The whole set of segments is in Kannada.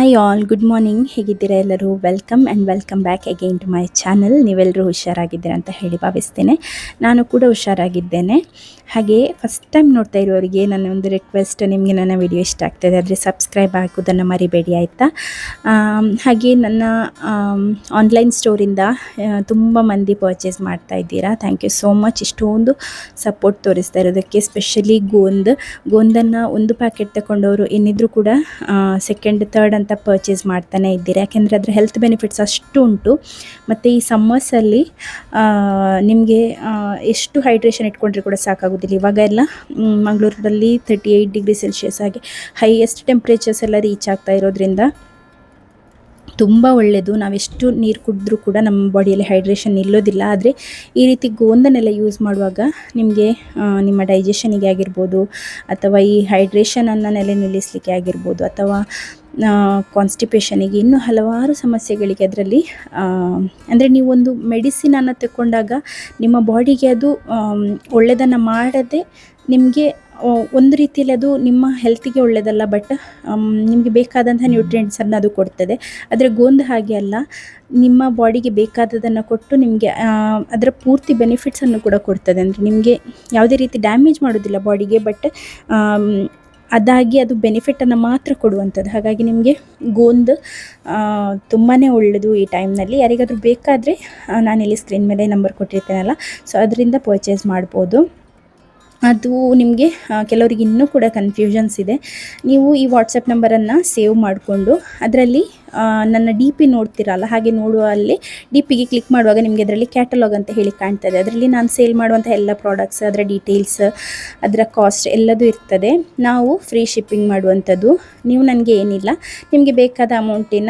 Hi all, good morning. ಹೇಗಿದ್ದೀರಾ ಎಲ್ಲರೂ? Welcome back again to my channel. ನೀವೆಲ್ಲರೂ ಹುಷಾರಾಗಿದ್ದೀರಾ ಅಂತ ಹೇಳಿ ಭಾವಿಸ್ತೇನೆ. ನಾನು ಕೂಡ ಹುಷಾರಾಗಿದ್ದೇನೆ. ಹಾಗೆ ಫಸ್ಟ್ ಟೈಮ್ ನೋಡ್ತಾ ಇರೋರಿಗೆ ನನ್ನ ಒಂದು ರಿಕ್ವೆಸ್ಟ್, ನಿಮಗೆ ನನ್ನ ವಿಡಿಯೋ ಇಷ್ಟ ಆಗ್ತದೆ ಆದರೆ ಸಬ್ಸ್ಕ್ರೈಬ್ ಆಗೋದನ್ನು ಮರಿಬೇಡಿ ಆಯಿತಾ. ಹಾಗೆ ನನ್ನ ಆನ್ಲೈನ್ ಸ್ಟೋರಿಂದ ತುಂಬ ಮಂದಿ ಪರ್ಚೇಸ್ ಮಾಡ್ತಾ ಇದ್ದೀರಾ. Thank you so much. ಇಷ್ಟೊಂದು ಸಪೋರ್ಟ್ ತೋರಿಸ್ತಾ ಇರೋದಕ್ಕೆ. ಸ್ಪೆಷಲಿ ಗೋಂದನ್ನು ಒಂದು ಪ್ಯಾಕೆಟ್ ತಗೊಂಡವರು ಏನಿದ್ರು ಕೂಡ ಸೆಕೆಂಡ್ ಥರ್ಡ್ ಅಂತ ಪರ್ಚೇಸ್ ಮಾಡ್ತಾನೆ ಇದ್ದೀರಾ. ಯಾಕೆಂದರೆ ಅದರ ಹೆಲ್ತ್ ಬೆನಿಫಿಟ್ಸ್ ಅಷ್ಟು ಉಂಟು. ಮತ್ತು ಈ ಸಮ್ಮರ್ಸಲ್ಲಿ ನಿಮಗೆ ಎಷ್ಟು ಹೈಡ್ರೇಷನ್ ಇಟ್ಕೊಂಡ್ರೆ ಕೂಡ ಸಾಕಾಗೋದಿಲ್ಲ. ಇವಾಗ ಎಲ್ಲ ಮಂಗಳೂರಲ್ಲಿ 38 ಡಿಗ್ರಿ ಸೆಲ್ಸಿಯಸ್ ಹಾಗೆ ಹೈಯೆಸ್ಟ್ ಟೆಂಪ್ರೇಚರ್ಸ್ ಎಲ್ಲ ರೀಚ್ ಆಗ್ತಾ ಇರೋದ್ರಿಂದ ತುಂಬ ಒಳ್ಳೆಯದು. ನಾವೆಷ್ಟು ನೀರು ಕುಡಿದ್ರೂ ಕೂಡ ನಮ್ಮ ಬಾಡಿಯಲ್ಲಿ ಹೈಡ್ರೇಷನ್ ನಿಲ್ಲೋದಿಲ್ಲ. ಆದರೆ ಈ ರೀತಿ ಗೋಂದನ್ನೆಲ್ಲ ಯೂಸ್ ಮಾಡುವಾಗ ನಿಮಗೆ ನಿಮ್ಮ ಡೈಜೆಷನಿಗೆ ಆಗಿರ್ಬೋದು, ಅಥವಾ ಈ ಹೈಡ್ರೇಷನನ್ನು ನಿಲ್ಲಿಸಲಿಕ್ಕೆ ಆಗಿರ್ಬೋದು, ಅಥವಾ ಕಾನ್ಸ್ಟಿಪೇಷನಿಗೆ, ಇನ್ನೂ ಹಲವಾರು ಸಮಸ್ಯೆಗಳಿಗೆ ಅದರಲ್ಲಿ ಅಂದರೆ ನೀವೊಂದು ಮೆಡಿಸಿನನ್ನು ತಗೊಂಡಾಗ ನಿಮ್ಮ ಬಾಡಿಗೆ ಅದು ಒಳ್ಳೆಯದನ್ನು ಮಾಡದೆ ನಿಮಗೆ ಒಂದು ರೀತಿಯಲ್ಲಿ ಅದು ನಿಮ್ಮ ಹೆಲ್ತಿಗೆ ಒಳ್ಳೆಯದಲ್ಲ, ಬಟ್ ನಿಮಗೆ ಬೇಕಾದಂಥ ನ್ಯೂಟ್ರಿಯೆಂಟ್ಸನ್ನು ಅದು ಕೊಡ್ತದೆ. ಆದರೆ ಗೋಂದ ಹಾಗೆ ಅಲ್ಲ, ನಿಮ್ಮ ಬಾಡಿಗೆ ಬೇಕಾದದನ್ನು ಕೊಟ್ಟು ನಿಮಗೆ ಅದರ ಪೂರ್ತಿ ಬೆನಿಫಿಟ್ಸನ್ನು ಕೂಡ ಕೊಡ್ತದೆ. ಅಂದರೆ ನಿಮಗೆ ಯಾವುದೇ ರೀತಿ ಡ್ಯಾಮೇಜ್ ಮಾಡೋದಿಲ್ಲ ಬಾಡಿಗೆ, ಬಟ್ ಅದಾಗಿ ಅದು ಬೆನಿಫಿಟನ್ನು ಮಾತ್ರ ಕೊಡುವಂಥದ್ದು. ಹಾಗಾಗಿ ನಿಮಗೆ ಗೋಂದ್ ತುಂಬಾ ಒಳ್ಳೆಯದು ಈ ಟೈಮ್ನಲ್ಲಿ. ಯಾರಿಗಾದರೂ ಬೇಕಾದರೆ ನಾನಿಲ್ಲಿ ಸ್ಕ್ರೀನ್ ಮೇಲೆ ನಂಬರ್ ಕೊಟ್ಟಿರ್ತೇನಲ್ಲ, ಸೊ ಅದರಿಂದ ಪರ್ಚೇಸ್ ಮಾಡ್ಬೋದು. ಅದು ನಿಮಗೆ ಕೆಲವರಿಗೆ ಇನ್ನೂ ಕೂಡ ಕನ್ಫ್ಯೂಷನ್ಸ್ ಇದೆ. ನೀವು ಈ ವಾಟ್ಸಪ್ ನಂಬರನ್ನು ಸೇವ್ ಮಾಡಿಕೊಂಡು ಅದರಲ್ಲಿ ನನ್ನ ಡಿ ಪಿ ನೋಡ್ತಿರಲ್ಲ, ಹಾಗೆ ನೋಡುವ ಅಲ್ಲಿ ಡಿ ಪಿಗೆ ಕ್ಲಿಕ್ ಮಾಡುವಾಗ ನಿಮಗೆ ಅದರಲ್ಲಿ ಕ್ಯಾಟಲಾಗ್ ಅಂತ ಹೇಳಿ ಕಾಣ್ತದೆ. ಅದರಲ್ಲಿ ನಾನು ಸೇಲ್ ಮಾಡುವಂಥ ಎಲ್ಲ ಪ್ರಾಡಕ್ಟ್ಸ್, ಅದರ ಡೀಟೇಲ್ಸ್, ಅದರ ಕಾಸ್ಟ್ ಎಲ್ಲದೂ ಇರ್ತದೆ. ನಾವು ಫ್ರೀ ಶಿಪ್ಪಿಂಗ್ ಮಾಡುವಂಥದ್ದು. ನೀವು ನನಗೆ ಏನಿಲ್ಲ, ನಿಮಗೆ ಬೇಕಾದ ಅಮೌಂಟಿನ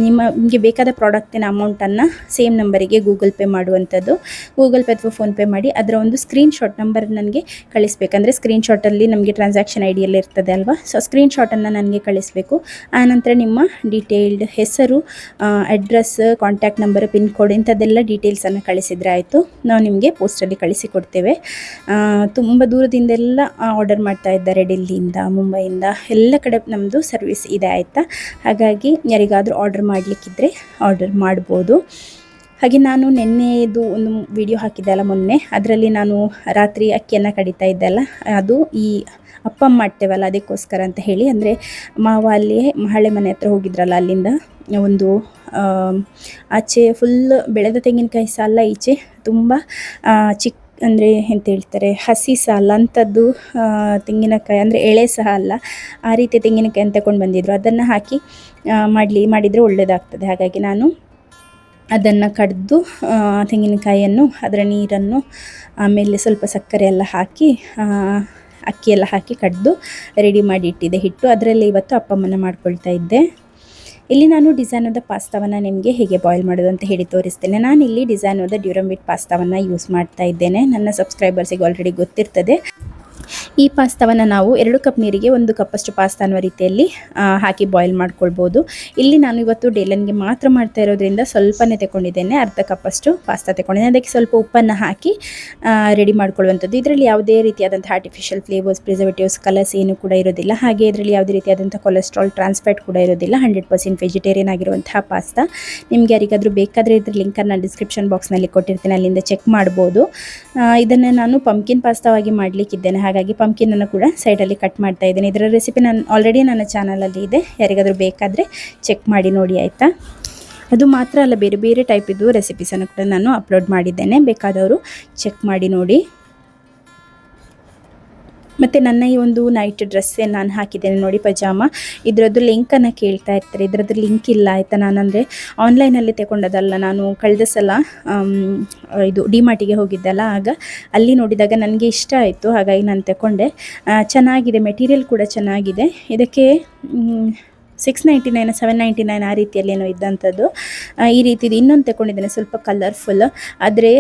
ನಿಮಗೆ ಬೇಕಾದ ಪ್ರಾಡಕ್ಟಿನ ಅಮೌಂಟನ್ನು ಸೇಮ್ ನಂಬರಿಗೆ ಗೂಗಲ್ ಪೇ ಮಾಡುವಂಥದ್ದು. ಗೂಗಲ್ ಪೇ ಅಥವಾ ಫೋನ್ಪೇ ಮಾಡಿ ಅದರ ಒಂದು ಸ್ಕ್ರೀನ್ಶಾಟ್ ನಂಬರ್ ನನಗೆ ಕಳಿಸ್ಬೇಕಂದ್ರೆ ಸ್ಕ್ರೀನ್ಶಾಟಲ್ಲಿ ನಮಗೆ ಟ್ರಾನ್ಸಾಕ್ಷನ್ ಐ ಡಿಯಲ್ಲಿ ಇರ್ತದೆ ಅಲ್ವಾ, ಸೊ ಸ್ಕ್ರೀನ್ಶಾಟನ್ನು ನನಗೆ ಕಳಿಸಬೇಕು. ಆನಂತರ ನಿಮ್ಮ ಡೀಟೇಲ್ಡ್ ಹೆಸರು, address, contact number, pin code ಇಂಥದ್ದೆಲ್ಲ ಡೀಟೇಲ್ಸನ್ನು ಕಳಿಸಿದರೆ ಆಯಿತು. ನಾವು ನಿಮಗೆ ಪೋಸ್ಟಲ್ಲಿ ಕಳಿಸಿಕೊಡ್ತೇವೆ. ತುಂಬ ದೂರದಿಂದೆಲ್ಲ ಆರ್ಡರ್ ಮಾಡ್ತಾ ಇದ್ದಾರೆ, ಡೆಲ್ಲಿಯಿಂದ, ಮುಂಬೈಯಿಂದ, ಎಲ್ಲ ಕಡೆ ನಮ್ಮದು ಸರ್ವಿಸ್ ಇದೆ ಆಯಿತಾ. ಹಾಗಾಗಿ ಯಾರಿಗಾದರೂ ಆರ್ಡರ್ ಮಾಡಲಿಕ್ಕಿದ್ರೆ ಆರ್ಡರ್ ಮಾಡ್ಬೋದು. ಹಾಗೆ ನಾನು ನಿನ್ನೆದು ಒಂದು ವಿಡಿಯೋ ಹಾಕಿದ್ದೆ ಅಲ್ಲ ಮೊನ್ನೆ, ಅದರಲ್ಲಿ ನಾನು ರಾತ್ರಿ ಅಕ್ಕಿಯನ್ನು ಕಡಿತಾ ಇದ್ದೆಲ್ಲ, ಅದು ಈ ಅಪ್ಪಂ ಮಾಡ್ತೇವಲ್ಲ ಅದಕ್ಕೋಸ್ಕರ ಅಂತ ಹೇಳಿ. ಅಂದರೆ ಮಾವ ಅಲ್ಲಿ ಹಳೆ ಮನೆ ಹತ್ರ ಹೋಗಿದ್ರಲ್ಲ, ಅಲ್ಲಿಂದ ಒಂದು ಆಚೆ ಫುಲ್ ಬೆಳೆದ ತೆಂಗಿನಕಾಯಿ ಸಾಲ, ಈಚೆ ತುಂಬ ಚಿಕ್ಕ ಅಂದರೆ ಎಂತ ಹೇಳ್ತಾರೆ, ಹಸಿ ಸಾಲ ಅಂಥದ್ದು ತೆಂಗಿನಕಾಯಿ, ಅಂದರೆ ಎಳೆ ಸಹ ಅಲ್ಲ, ಆ ರೀತಿ ತೆಂಗಿನಕಾಯಿ ತಗೊಂಡು ಬಂದಿದ್ರು. ಅದನ್ನು ಹಾಕಿ ಮಾಡಿದರೆ ಒಳ್ಳೆಯದಾಗ್ತದೆ. ಹಾಗಾಗಿ ನಾನು ಅದನ್ನು ಕಡಿದು ತೆಂಗಿನಕಾಯಿಯನ್ನು, ಅದರ ನೀರನ್ನು, ಆಮೇಲೆ ಸ್ವಲ್ಪ ಸಕ್ಕರೆ ಎಲ್ಲ ಹಾಕಿ ಅಕ್ಕಿ ಎಲ್ಲ ಹಾಕಿ ಕಡಿದು ರೆಡಿ ಮಾಡಿ ಇಟ್ಟಿದ್ದೆ ಹಿಟ್ಟು. ಅದರಲ್ಲಿ ಇವತ್ತು ಅಪ್ಪಮ್ಮನ ಮಾಡ್ಕೊಳ್ತಾ ಇದ್ದೆ. ಇಲ್ಲಿ ನಾನು ಡಿಸೈನೋದ ಪಾಸ್ತಾವನ್ನು ನಿಮಗೆ ಹೇಗೆ ಬಾಯ್ಲ್ ಮಾಡೋದು ಅಂತ ಹೇಳಿ ತೋರಿಸ್ತೇನೆ. ನಾನಿಲ್ಲಿ ಡಿಸೈನೋದ ಡ್ಯೂರಮಿಟ್ ಪಾಸ್ತಾವನ್ನು ಯೂಸ್ ಮಾಡ್ತಾ ಇದ್ದೇನೆ. ನನ್ನ ಸಬ್ಸ್ಕ್ರೈಬರ್ಸಿಗೆ ಆಲ್ರೆಡಿ ಗೊತ್ತಿರ್ತದೆ. ಈ ಪಾಸ್ತಾವನ್ನು ನಾವು 2 ಕಪ್ ನೀರಿಗೆ 1 ಕಪ್ಪಷ್ಟು ಪಾಸ್ತಾ ಅನ್ನೋ ರೀತಿಯಲ್ಲಿ ಹಾಕಿ ಬಾಯ್ಲ್ ಮಾಡ್ಕೊಳ್ಬೋದು. ಇಲ್ಲಿ ನಾನು ಇವತ್ತು ಡೇಲನ್ಗೆ ಮಾತ್ರ ಮಾಡ್ತಾ ಇರೋದ್ರಿಂದ ಸ್ವಲ್ಪನೇ ತಗೊಂಡಿದ್ದೇನೆ, ಅರ್ಧ ಕಪ್ಪಷ್ಟು ಪಾಸ್ತಾ ತಗೊಂಡಿದ್ದೇನೆ. ಅದಕ್ಕೆ ಸ್ವಲ್ಪ ಉಪ್ಪನ್ನು ಹಾಕಿ ರೆಡಿ ಮಾಡ್ಕೊಳ್ಳುವಂಥದ್ದು. ಇದರಲ್ಲಿ ಯಾವುದೇ ರೀತಿಯಾದಂಥ ಆರ್ಟಿಫಿಷಿಯಲ್ ಫ್ಲೇವರ್ಸ್, ಪ್ರಿಸರ್ವೇಟಿವ್ಸ್, ಕಲರ್ಸ್ ಏನು ಕೂಡ ಇರೋದಿಲ್ಲ. ಹಾಗೆ ಇದರಲ್ಲಿ ಯಾವುದೇ ರೀತಿಯಾದಂಥ ಕೊಲೆಸ್ಟ್ರಾಲ್, ಟ್ರಾನ್ಸ್ಫ್ಯಾಟ್ ಕೂಡ ಇರೋದಿಲ್ಲ. 100% ವೆಜಿಟೇರಿಯನ್ ಆಗಿರುವಂತಹ ಪಾಸ್ತಾ. ನಿಮಗೆ ಯಾರಿಗಾದರೂ ಬೇಕಾದರೆ ಇದ್ರ ಲಿಂಕನ್ನು ಡಿಸ್ಕ್ರಿಪ್ಷನ್ ಬಾಕ್ಸ್ನಲ್ಲಿ ಕೊಟ್ಟಿರ್ತೀನಿ, ಅಲ್ಲಿಂದ ಚೆಕ್ ಮಾಡ್ಬೋದು. ಇದನ್ನು ನಾನು ಪಂಪ್ಕಿನ್ ಪಾಸ್ತಾವಾಗಿ ಮಾಡಲಿಕ್ಕಿದ್ದೇನೆ. ಹಾಗಾಗಿ ಪಂಪ್ಕಿನನ್ನು ಕೂಡ ಸೈಡಲ್ಲಿ ಕಟ್ ಮಾಡ್ತಾ ಇದ್ದೇನೆ. ಇದರ ರೆಸಿಪಿ ನಾನು ಆಲ್ರೆಡಿ ನನ್ನ ಚಾನಲಲ್ಲಿ ಇದೆ, ಯಾರಿಗಾದರೂ ಬೇಕಾದರೆ ಚೆಕ್ ಮಾಡಿ ನೋಡಿ ಆಯಿತಾ. ಅದು ಮಾತ್ರ ಅಲ್ಲ, ಬೇರೆ ಬೇರೆ ಟೈಪಿದ್ದು ರೆಸಿಪೀಸನ್ನು ಕೂಡ ನಾನು ಅಪ್ಲೋಡ್ ಮಾಡಿದ್ದೇನೆ, ಬೇಕಾದವರು ಚೆಕ್ ಮಾಡಿ ನೋಡಿ. ಮತ್ತು ನನ್ನ ಈ ಒಂದು ನೈಟ್ ಡ್ರೆಸ್ ನಾನು ಹಾಕಿದ್ದೇನೆ ನೋಡಿ, ಪಜಾಮ. ಇದರದ್ದು ಲಿಂಕನ್ನು ಕೇಳ್ತಾ ಇರ್ತಾರೆ, ಇದರದ್ದು ಲಿಂಕ್ ಇಲ್ಲ ಆಯಿತಾ. ನಾನಂದರೆ ಆನ್ಲೈನಲ್ಲಿ ತಗೊಂಡದಲ್ಲ, ನಾನು ಕಳೆದ ಸಲ ಇದು ಡಿಮಾರ್ಟಿಗೆ ಹೋಗಿದ್ದೆಲ್ಲ, ಆಗ ಅಲ್ಲಿ ನೋಡಿದಾಗ ನನಗೆ ಇಷ್ಟ ಆಯಿತು, ಹಾಗಾಗಿ ನಾನು ತಗೊಂಡೆ. ಚೆನ್ನಾಗಿದೆ, ಮೆಟೀರಿಯಲ್ ಕೂಡ ಚೆನ್ನಾಗಿದೆ. ಇದಕ್ಕೆ 699 799 ಆ ರೀತಿಯಲ್ಲಿ ಏನೋ ಇದ್ದಂಥದ್ದು. ಈ ರೀತಿದು ಇನ್ನೊಂದು ತಗೊಂಡಿದ್ದೇನೆ, ಸ್ವಲ್ಪ ಕಲರ್ಫುಲ್. ಆದರೆ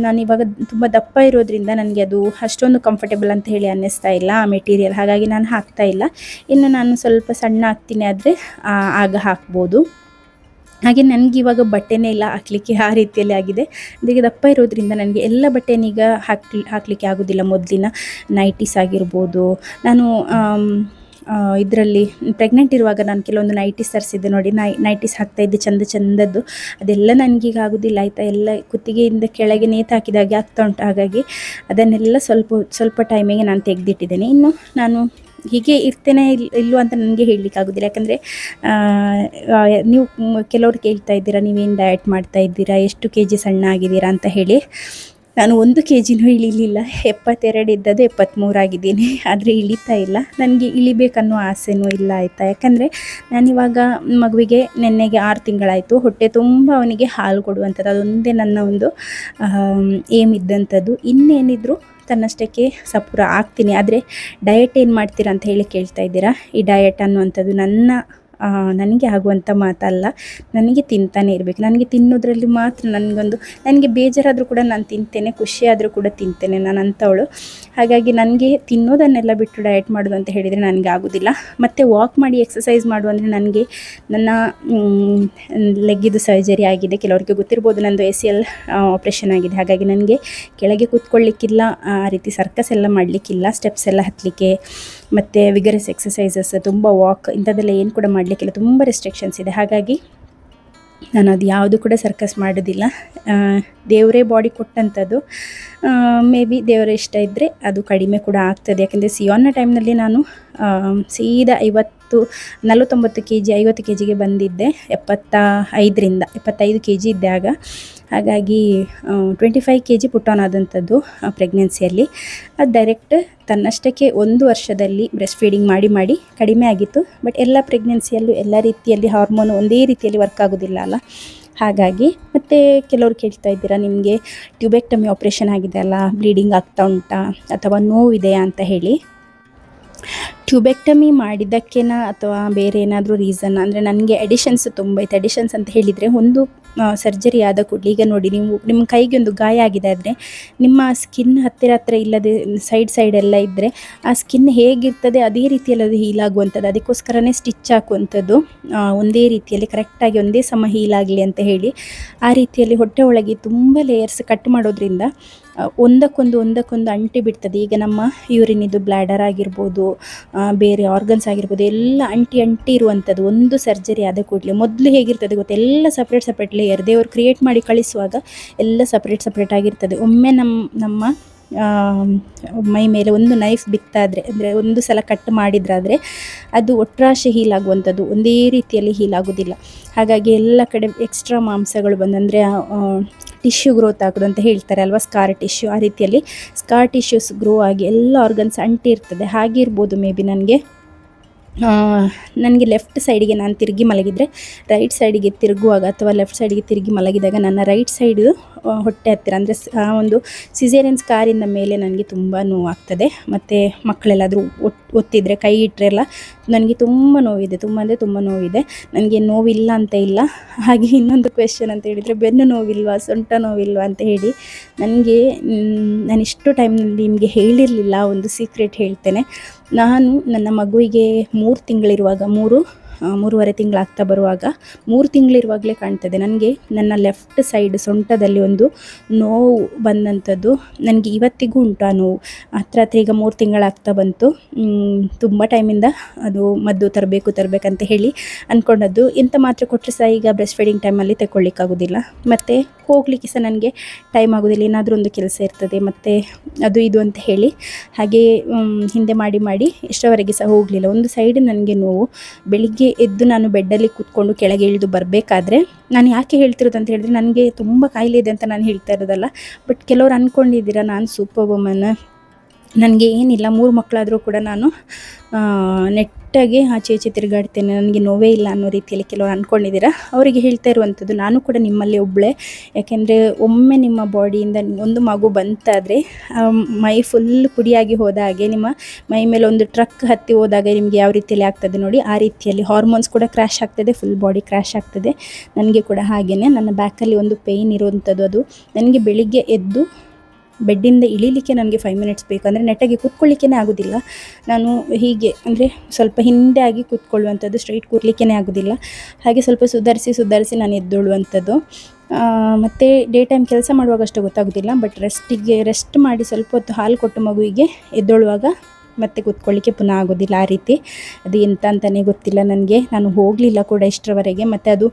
ನಾನು ಇವಾಗ ತುಂಬ ದಪ್ಪ ಇರೋದ್ರಿಂದ ನನಗೆ ಅದು ಅಷ್ಟೊಂದು ಕಂಫರ್ಟೇಬಲ್ ಅಂತ ಹೇಳಿ ಅನ್ನಿಸ್ತಾ ಇಲ್ಲ ಆ ಮೆಟೀರಿಯಲ್, ಹಾಗಾಗಿ ನಾನು ಹಾಕ್ತಾ ಇಲ್ಲ. ಇನ್ನು ನಾನು ಸ್ವಲ್ಪ ಸಣ್ಣ ಆಗ್ತೀನಿ, ಆದರೆ ಆಗ ಹಾಕ್ಬೋದು. ಹಾಗೆ ನನಗಿವಾಗ ಬಟ್ಟೆನೇ ಇಲ್ಲ ಹಾಕಲಿಕ್ಕೆ, ಆ ರೀತಿಯಲ್ಲಿ ಆಗಿದೆ. ಅದಕ್ಕೆ ದಪ್ಪ ಇರೋದ್ರಿಂದ ನನಗೆ ಎಲ್ಲ ಬಟ್ಟೆನೀಗ ಹಾಕಲಿಕ್ಕೆ ಆಗೋದಿಲ್ಲ. ಮೊದಲಿನ ನೈಟೀಸ್ ಆಗಿರ್ಬೋದು, ನಾನು ಇದರಲ್ಲಿ ಪ್ರೆಗ್ನೆಂಟ್ ಇರುವಾಗ ನಾನು ಕೆಲವೊಂದು ನೈಟೀಸ್ ತರಿಸಿದ್ದೆ ನೋಡಿ, ನೈಟೀಸ್ ಹಾಕ್ತಾಯಿದ್ದೆ ಚಂದದ್ದು. ಅದೆಲ್ಲ ನನಗೀಗ ಆಗೋದಿಲ್ಲ ಆಯಿತಾ, ಎಲ್ಲ ಕುತ್ತಿಗೆಯಿಂದ ಕೆಳಗೆ ನೇತು ಹಾಕಿದಾಗೆ ಆಗ್ತಾ ಉಂಟು. ಹಾಗಾಗಿ ಅದನ್ನೆಲ್ಲ ಸ್ವಲ್ಪ ಟೈಮಿಗೆ ನಾನು ತೆಗೆದಿಟ್ಟಿದ್ದೇನೆ. ಇನ್ನು ನಾನು ಹೀಗೆ ಇರ್ತೇನೆ ಇಲ್ಲೋ ಅಂತ ನನಗೆ ಹೇಳಲಿಕ್ಕಾಗೋದಿಲ್ಲ. ಯಾಕಂದರೆ ನೀವು ಕೆಲವರು ಕೇಳ್ತಾ ಇದ್ದೀರಾ, ನೀವೇನು ಡಯಟ್ ಮಾಡ್ತಾ ಇದ್ದೀರಾ, ಎಷ್ಟು kg ಸಣ್ಣ ಆಗಿದ್ದೀರಾ ಅಂತ ಹೇಳಿ. ನಾನು 1 kgನೂ ಇಳಿಲಿಲ್ಲ. 72 ಇದ್ದದ್ದು 73 ಆಗಿದ್ದೀನಿ. ಆದರೆ ಇಳಿತಾ ಇಲ್ಲ. ನನಗೆ ಇಳಿಬೇಕನ್ನೋ ಆಸೆನೂ ಇಲ್ಲ ಆಯಿತಾ. ಯಾಕಂದರೆ ನಾನಿವಾಗ ಮಗುವಿಗೆ ನೆನ್ನೆಗೆ 6 ತಿಂಗಳಾಯಿತು. ಹೊಟ್ಟೆ ತುಂಬ ಅವನಿಗೆ ಹಾಲು ಕೊಡುವಂಥದ್ದು, ಅದೊಂದೇ ನನ್ನ ಒಂದು ಏಮ್ ಇದ್ದಂಥದ್ದು. ಇನ್ನೇನಿದ್ರು ತನ್ನಷ್ಟಕ್ಕೆ ಸಪೂರ ಆಗ್ತೀನಿ. ಆದರೆ ಡಯಟ್ ಏನು ಮಾಡ್ತೀರಾ ಅಂತ ಹೇಳಿ ಕೇಳ್ತಾ ಇದ್ದೀರಾ. ಈ ಡಯಟ್ ಅನ್ನುವಂಥದ್ದು ನನಗೆ ಆಗುವಂಥ ಮಾತಲ್ಲ. ನನಗೆ ತಿಂತಾನೆ ಇರಬೇಕು. ನನಗೆ ತಿನ್ನೋದ್ರಲ್ಲಿ ಮಾತ್ರ ನನಗೆ ಬೇಜಾರಾದರೂ ಕೂಡ ನಾನು ತಿಂತೇನೆ, ಖುಷಿಯಾದರೂ ಕೂಡ ತಿಂತೇನೆ, ನಾನು ಅಂಥವಳು. ಹಾಗಾಗಿ ನನಗೆ ತಿನ್ನೋದನ್ನೆಲ್ಲ ಬಿಟ್ಟು ಡಯಟ್ ಮಾಡೋದು ಅಂತ ಹೇಳಿದರೆ ನನಗೆ ಆಗೋದಿಲ್ಲ. ಮತ್ತು ವಾಕ್ ಮಾಡಿ ಎಕ್ಸಸೈಸ್ ಮಾಡು ಅಂದರೆ ನನಗೆ ನನ್ನ ಲೆಗ್ಗಿದು ಸರ್ಜರಿ ಆಗಿದೆ. ಕೆಲವರಿಗೆ ಗೊತ್ತಿರ್ಬೋದು, ನಂದು ACL ಆಪ್ರೇಷನ್ ಆಗಿದೆ. ಹಾಗಾಗಿ ನನಗೆ ಕೆಳಗೆ ಕೂತ್ಕೊಳ್ಳಿಕ್ಕಿಲ್ಲ, ಆ ರೀತಿ ಸರ್ಕಸ್ ಎಲ್ಲ ಮಾಡಲಿಕ್ಕಿಲ್ಲ, ಸ್ಟೆಪ್ಸ್ ಎಲ್ಲ ಹತ್ತಲಿಕ್ಕೆ, ಮತ್ತು ವಿಗರಸ್ ಎಕ್ಸಸೈಸಸ್, ತುಂಬ ವಾಕ್ ಇಂಥದ್ದೆಲ್ಲ ಏನು ಕೂಡ ಮಾಡಲಿಕ್ಕಿಲ್ಲ. ತುಂಬ ರೆಸ್ಟ್ರಿಕ್ಷನ್ಸ್ ಇದೆ. ಹಾಗಾಗಿ ನಾನು ಅದು ಯಾವುದು ಕೂಡ ಸರ್ಕಸ್ ಮಾಡೋದಿಲ್ಲ. ದೇವರೇ ಬಾಡಿ ಕೊಟ್ಟಂಥದ್ದು. ಮೇ ಬಿ ದೇವರ ಇಷ್ಟ ಇದ್ದರೆ ಅದು ಕಡಿಮೆ ಕೂಡ ಆಗ್ತದೆ. ಯಾಕೆಂದರೆ ಸಿಯೋನ್ನ ಟೈಮ್ನಲ್ಲಿ ನಾನು ಸೀದಾ 49 kg 50 kgಗೆ ಬಂದಿದ್ದೆ. 75 kg ಇದ್ದೆ ಆಗ. ಹಾಗಾಗಿ 25 kg ಪುಟ್ ಆನ್ ಆದಂಥದ್ದು ಪ್ರೆಗ್ನೆನ್ಸಿಯಲ್ಲಿ. ಅದು ಡೈರೆಕ್ಟ್ ತನ್ನಷ್ಟಕ್ಕೆ 1 ವರ್ಷದಲ್ಲಿ ಬ್ರೆಸ್ಟ್ ಫೀಡಿಂಗ್ ಮಾಡಿ ಕಡಿಮೆ ಆಗಿತ್ತು. ಬಟ್ ಎಲ್ಲ ಪ್ರೆಗ್ನೆನ್ಸಿಯಲ್ಲೂ ಎಲ್ಲ ರೀತಿಯಲ್ಲಿ ಹಾರ್ಮೋನು ಒಂದೇ ರೀತಿಯಲ್ಲಿ ವರ್ಕ್ ಆಗೋದಿಲ್ಲ ಅಲ್ಲ. ಹಾಗಾಗಿ ಮತ್ತು ಕೆಲವರು ಕೇಳ್ತಾ ಇದ್ದೀರಾ, ನಿಮಗೆ ಟ್ಯೂಬೆಕ್ಟಮಿ ಆಪ್ರೇಷನ್ ಆಗಿದೆ ಅಲ್ಲ, ಬ್ಲೀಡಿಂಗ್ ಆಗ್ತಾ ಉಂಟಾ ಅಥವಾ ನೋವಿದೆಯಾ ಅಂತ ಹೇಳಿ. ಟ್ಯೂಬೆಕ್ಟಮಿ ಮಾಡಿದ್ದಕ್ಕೇನಾ ಅಥವಾ ಬೇರೆ ಏನಾದರೂ ರೀಸನ್ ಅಂದರೆ, ನನಗೆ ಎಡಿಷನ್ಸ್ ತುಂಬ ಇತ್ತು. ಎಡಿಷನ್ಸ್ ಅಂತ ಹೇಳಿದರೆ, ಒಂದು ಸರ್ಜರಿ ಆದ ಕೂಡಲೇ, ಈಗ ನೋಡಿ ನಿಮ್ಮ ಕೈಗೆ ಒಂದು ಗಾಯ ಆಗಿದೆ ಆದರೆ ನಿಮ್ಮ ಸ್ಕಿನ್ ಹತ್ತಿರ ಇಲ್ಲದೆ ಸೈಡ್ ಎಲ್ಲ ಇದ್ದರೆ ಆ ಸ್ಕಿನ್ ಹೇಗಿರ್ತದೆ ಅದೇ ರೀತಿಯಲ್ಲಿ ಅದು ಹೀಲ್ ಆಗುವಂಥದ್ದು. ಅದಕ್ಕೋಸ್ಕರನೇ ಸ್ಟಿಚ್ ಹಾಕುವಂಥದ್ದು, ಒಂದೇ ರೀತಿಯಲ್ಲಿ ಕರೆಕ್ಟಾಗಿ ಒಂದೇ ಸಮ ಹೀಲ್ ಆಗಲಿ ಅಂತ ಹೇಳಿ. ಆ ರೀತಿಯಲ್ಲಿ ಹೊಟ್ಟೆ ಒಳಗೆ ತುಂಬ ಲೇಯರ್ಸ್ ಕಟ್ ಮಾಡೋದ್ರಿಂದ ಒಂದಕ್ಕೊಂದು ಅಂಟಿ ಬಿಡ್ತದೆ. ಈಗ ನಮ್ಮ ಯೂರಿನಿದು ಬ್ಲ್ಯಾಡರ್ ಆಗಿರ್ಬೋದು, ಬೇರೆ ಆರ್ಗನ್ಸ್ ಆಗಿರ್ಬೋದು, ಎಲ್ಲ ಅಂಟಿ ಇರುವಂಥದ್ದು ಒಂದು ಸರ್ಜರಿ ಆದ ಕೂಡಲೇ. ಮೊದಲು ಹೇಗಿರ್ತದೆ ಗೊತ್ತಾ, ಎಲ್ಲ ಸಪ್ರೇಟ್ ಲೇಯರ್ ದೇವರು ಕ್ರಿಯೇಟ್ ಮಾಡಿ ಕಳಿಸುವಾಗ ಎಲ್ಲ ಸಪ್ರೇಟ್ ಆಗಿರ್ತದೆ. ಒಮ್ಮೆ ನಮ್ಮ ಮೈ ಮೇಲೆ ಒಂದು ನೈಫ್ ಬಿತ್ತಾದರೆ, ಅಂದರೆ ಒಂದು ಸಲ ಕಟ್ ಮಾಡಿದ್ರಾದರೆ ಅದು ಒಟ್ರಾಶಿ ಹೀಲ್ ಆಗುವಂಥದ್ದು, ಒಂದೇ ರೀತಿಯಲ್ಲಿ ಹೀಲ್ ಆಗೋದಿಲ್ಲ. ಹಾಗಾಗಿ ಎಲ್ಲ ಕಡೆ ಎಕ್ಸ್ಟ್ರಾ ಮಾಂಸಗಳು ಬಂದು, ಅಂದರೆ ಟಿಶ್ಯೂ ಗ್ರೋತ್ ಆಗೋದು ಅಂತ ಹೇಳ್ತಾರೆ ಅಲ್ವಾ, ಸ್ಕಾರ್ ಟಿಶ್ಯೂ. ಆ ರೀತಿಯಲ್ಲಿ ಸ್ಕಾರ್ ಟಿಶ್ಯೂಸ್ ಗ್ರೋ ಆಗಿ ಎಲ್ಲ ಆರ್ಗನ್ಸ್ ಅಂಟಿ ಇರ್ತದೆ. ಹಾಗಿರ್ಬೋದು ಮೇ ಬಿ ನನಗೆ ಲೆಫ್ಟ್ ಸೈಡಿಗೆ ನಾನು ತಿರುಗಿ ಮಲಗಿದರೆ, ರೈಟ್ ಸೈಡಿಗೆ ತಿರುಗುವಾಗ ಅಥವಾ ಲೆಫ್ಟ್ ಸೈಡಿಗೆ ತಿರುಗಿ ಮಲಗಿದಾಗ ನನ್ನ ರೈಟ್ ಸೈಡು ಹೊಟ್ಟೆ ಹತ್ತಿರ, ಅಂದರೆ ಒಂದು ಸಿಸೇರಿಯನ್ ಸ್ಕಾರಿಂದ ಮೇಲೆ ನನಗೆ ತುಂಬ ನೋವಾಗ್ತದೆ. ಮತ್ತು ಮಕ್ಕಳೆಲ್ಲಾದರೂ ಒತ್ತಿದರೆ, ಕೈ ಇಟ್ಟರೆಲ್ಲ ನನಗೆ ತುಂಬ ನೋವಿದೆ, ತುಂಬ ಅಂದರೆ ತುಂಬ ನೋವಿದೆ. ನನಗೆ ನೋವಿಲ್ಲ ಅಂತ ಇಲ್ಲ. ಹಾಗೆ ಇನ್ನೊಂದು ಕ್ವೆಶ್ಚನ್ ಅಂತ ಹೇಳಿದರೆ, ಬೆನ್ನು ನೋವಿಲ್ವಾ, ಸೊಂಟ ನೋವಿಲ್ವಾ ಅಂತ ಹೇಳಿ. ನಾನಿಷ್ಟು ಟೈಮ್ನಲ್ಲಿ ನಿಮಗೆ ಹೇಳಿರಲಿಲ್ಲ, ಒಂದು ಸೀಕ್ರೆಟ್ ಹೇಳ್ತೇನೆ. ನಾನು ನನ್ನ ಮಗುವಿಗೆ 3 ತಿಂಗಳಿರುವಾಗ, 3.5 ತಿಂಗಳಾಗ್ತಾ ಬರುವಾಗ, 3 ತಿಂಗಳಿರುವಾಗಲೇ ಕಾಣ್ತದೆ ನನಗೆ ನನ್ನ ಲೆಫ್ಟ್ ಸೈಡ್ ಸೊಂಟದಲ್ಲಿ ಒಂದು ನೋವು ಬಂದಂಥದ್ದು. ನನಗೆ ಇವತ್ತಿಗೂ ಉಂಟು ಆ ನೋವು. ಹತ್ರ ಈಗ 3 ತಿಂಗಳಾಗ್ತಾ ಬಂತು. ತುಂಬ ಟೈಮಿಂದ ಅದು ಮದ್ದು ತರಬೇಕಂತ ಹೇಳಿ ಅಂದ್ಕೊಂಡದ್ದು. ಎಂಥ ಮಾತ್ರೆ ಕೊಟ್ಟರೆ ಸಹ ಈಗ ಬ್ರೆಸ್ಟ್ ಫೀಡಿಂಗ್ ಟೈಮಲ್ಲಿ ತಗೊಳ್ಳಿಕ್ಕಾಗೋದಿಲ್ಲ. ಮತ್ತು ಹೋಗಲಿಕ್ಕೆ ಸಹ ನನಗೆ ಟೈಮ್ ಆಗೋದಿಲ್ಲ, ಏನಾದರೂ ಒಂದು ಕೆಲಸ ಇರ್ತದೆ, ಮತ್ತು ಅದು ಇದು ಅಂತ ಹೇಳಿ ಹಾಗೆ ಹಿಂದೆ ಮಾಡಿ ಎಷ್ಟರವರೆಗೆ ಸಹ ಹೋಗಲಿಲ್ಲ. ಒಂದು ಸೈಡ್ ನನಗೆ ನೋವು. ಬೆಳಿಗ್ಗೆ ಎದ್ದು ನಾನು ಬೆಡ್ಡಲ್ಲಿ ಕೂತ್ಕೊಂಡು ಕೆಳಗೆ ಇಳಿದು ಬರಬೇಕಾದ್ರೆ, ನಾನು ಯಾಕೆ ಹೇಳ್ತಿರೋದು ಅಂತ ಹೇಳಿದ್ರೆ, ನನಗೆ ತುಂಬ ಕಾಯಿಲೆ ಇದೆ ಅಂತ ನಾನು ಹೇಳ್ತಾ ಇರೋದಲ್ಲ. ಬಟ್ ಕೆಲವರು ಅಂದ್ಕೊಂಡಿದ್ದೀರಾ ನಾನು ಸೂಪರ್ ವುಮನ್, ನನಗೆ ಏನಿಲ್ಲ, 3 ಮಕ್ಕಳಾದರೂ ಕೂಡ ನಾನು ನೆಟ್ಟಾಗಿ ಆಚೆ ಈಚೆ ತಿರುಗಾಡ್ತೇನೆ, ನನಗೆ ನೋವೇ ಇಲ್ಲ ಅನ್ನೋ ರೀತಿಯಲ್ಲಿ ಕೆಲವರು ಅಂದ್ಕೊಂಡಿದ್ದೀರಾ. ಅವರಿಗೆ ಹೇಳ್ತಾ ಇರುವಂಥದ್ದು, ನಾನು ಕೂಡ ನಿಮ್ಮಲ್ಲಿ ಒಬ್ಬಳೇ. ಯಾಕೆಂದರೆ ಒಮ್ಮೆ ನಿಮ್ಮ ಬಾಡಿಯಿಂದ ಒಂದು ಮಗು ಬಂತಾದರೆ ಮೈ ಫುಲ್ ಪುಡಿಯಾಗಿ ಹೋದ ಹಾಗೆ, ನಿಮ್ಮ ಮೈ ಮೇಲೆ ಒಂದು ಟ್ರಕ್ ಹತ್ತಿ ಹೋದಾಗ ನಿಮಗೆ ಯಾವ ರೀತಿಯಲ್ಲಿ ಆಗ್ತದೆ ನೋಡಿ, ಆ ರೀತಿಯಲ್ಲಿ ಹಾರ್ಮೋನ್ಸ್ ಕೂಡ ಕ್ರ್ಯಾಶ್ ಆಗ್ತದೆ, ಫುಲ್ ಬಾಡಿ ಕ್ರ್ಯಾಶ್ ಆಗ್ತದೆ. ನನಗೆ ಕೂಡ ಹಾಗೆಯೇ ನನ್ನ ಬ್ಯಾಕಲ್ಲಿ ಒಂದು ಪೇಯ್ನ್ ಇರುವಂಥದ್ದು. ಅದು ನನಗೆ ಬೆಳಿಗ್ಗೆ ಎದ್ದು ಬೆಡ್ಡಿಂದ ಇಳಿಲಿಕ್ಕೆ ನನಗೆ 5 ಮಿನಿಟ್ಸ್ ಬೇಕು. ಅಂದರೆ ನೆಟ್ಟಾಗಿ ಕೂತ್ಕೊಳ್ಳಿಕ್ಕೇ ಆಗೋದಿಲ್ಲ. ನಾನು ಹೀಗೆ ಅಂದರೆ ಸ್ವಲ್ಪ ಹಿಂದೆ ಆಗಿ ಕೂತ್ಕೊಳ್ಳುವಂಥದ್ದು, ಸ್ಟ್ರೈಟ್ ಕೂರ್ಲಿಕ್ಕೇ ಆಗೋದಿಲ್ಲ. ಹಾಗೆ ಸ್ವಲ್ಪ ಸುಧಾರಿಸಿ ನಾನು ಎದ್ದೇಳುವಂಥದ್ದು. ಮತ್ತು ಡೇ ಟೈಮ್ ಕೆಲಸ ಮಾಡುವಾಗ ಅಷ್ಟು ಗೊತ್ತಾಗೋದಿಲ್ಲ. ಬಟ್ ರೆಸ್ಟ್ ಮಾಡಿ ಸ್ವಲ್ಪ ಹೊತ್ತು ಹಾಲು ಕೊಟ್ಟು ಮಗುವಿಗೆ ಎದ್ದೇಳುವಾಗ ಮತ್ತೆ ಕೂತ್ಕೊಳ್ಳಿಕ್ಕೆ ಪುನಃ ಆಗೋದಿಲ್ಲ ಆ ರೀತಿ. ಅದು ಎಂತ ಅಂತಲೇ ಗೊತ್ತಿಲ್ಲ ನನಗೆ, ನಾನು ಹೋಗಲಿಲ್ಲ ಕೂಡ ಇಷ್ಟರವರೆಗೆ. ಮತ್ತು ಅದು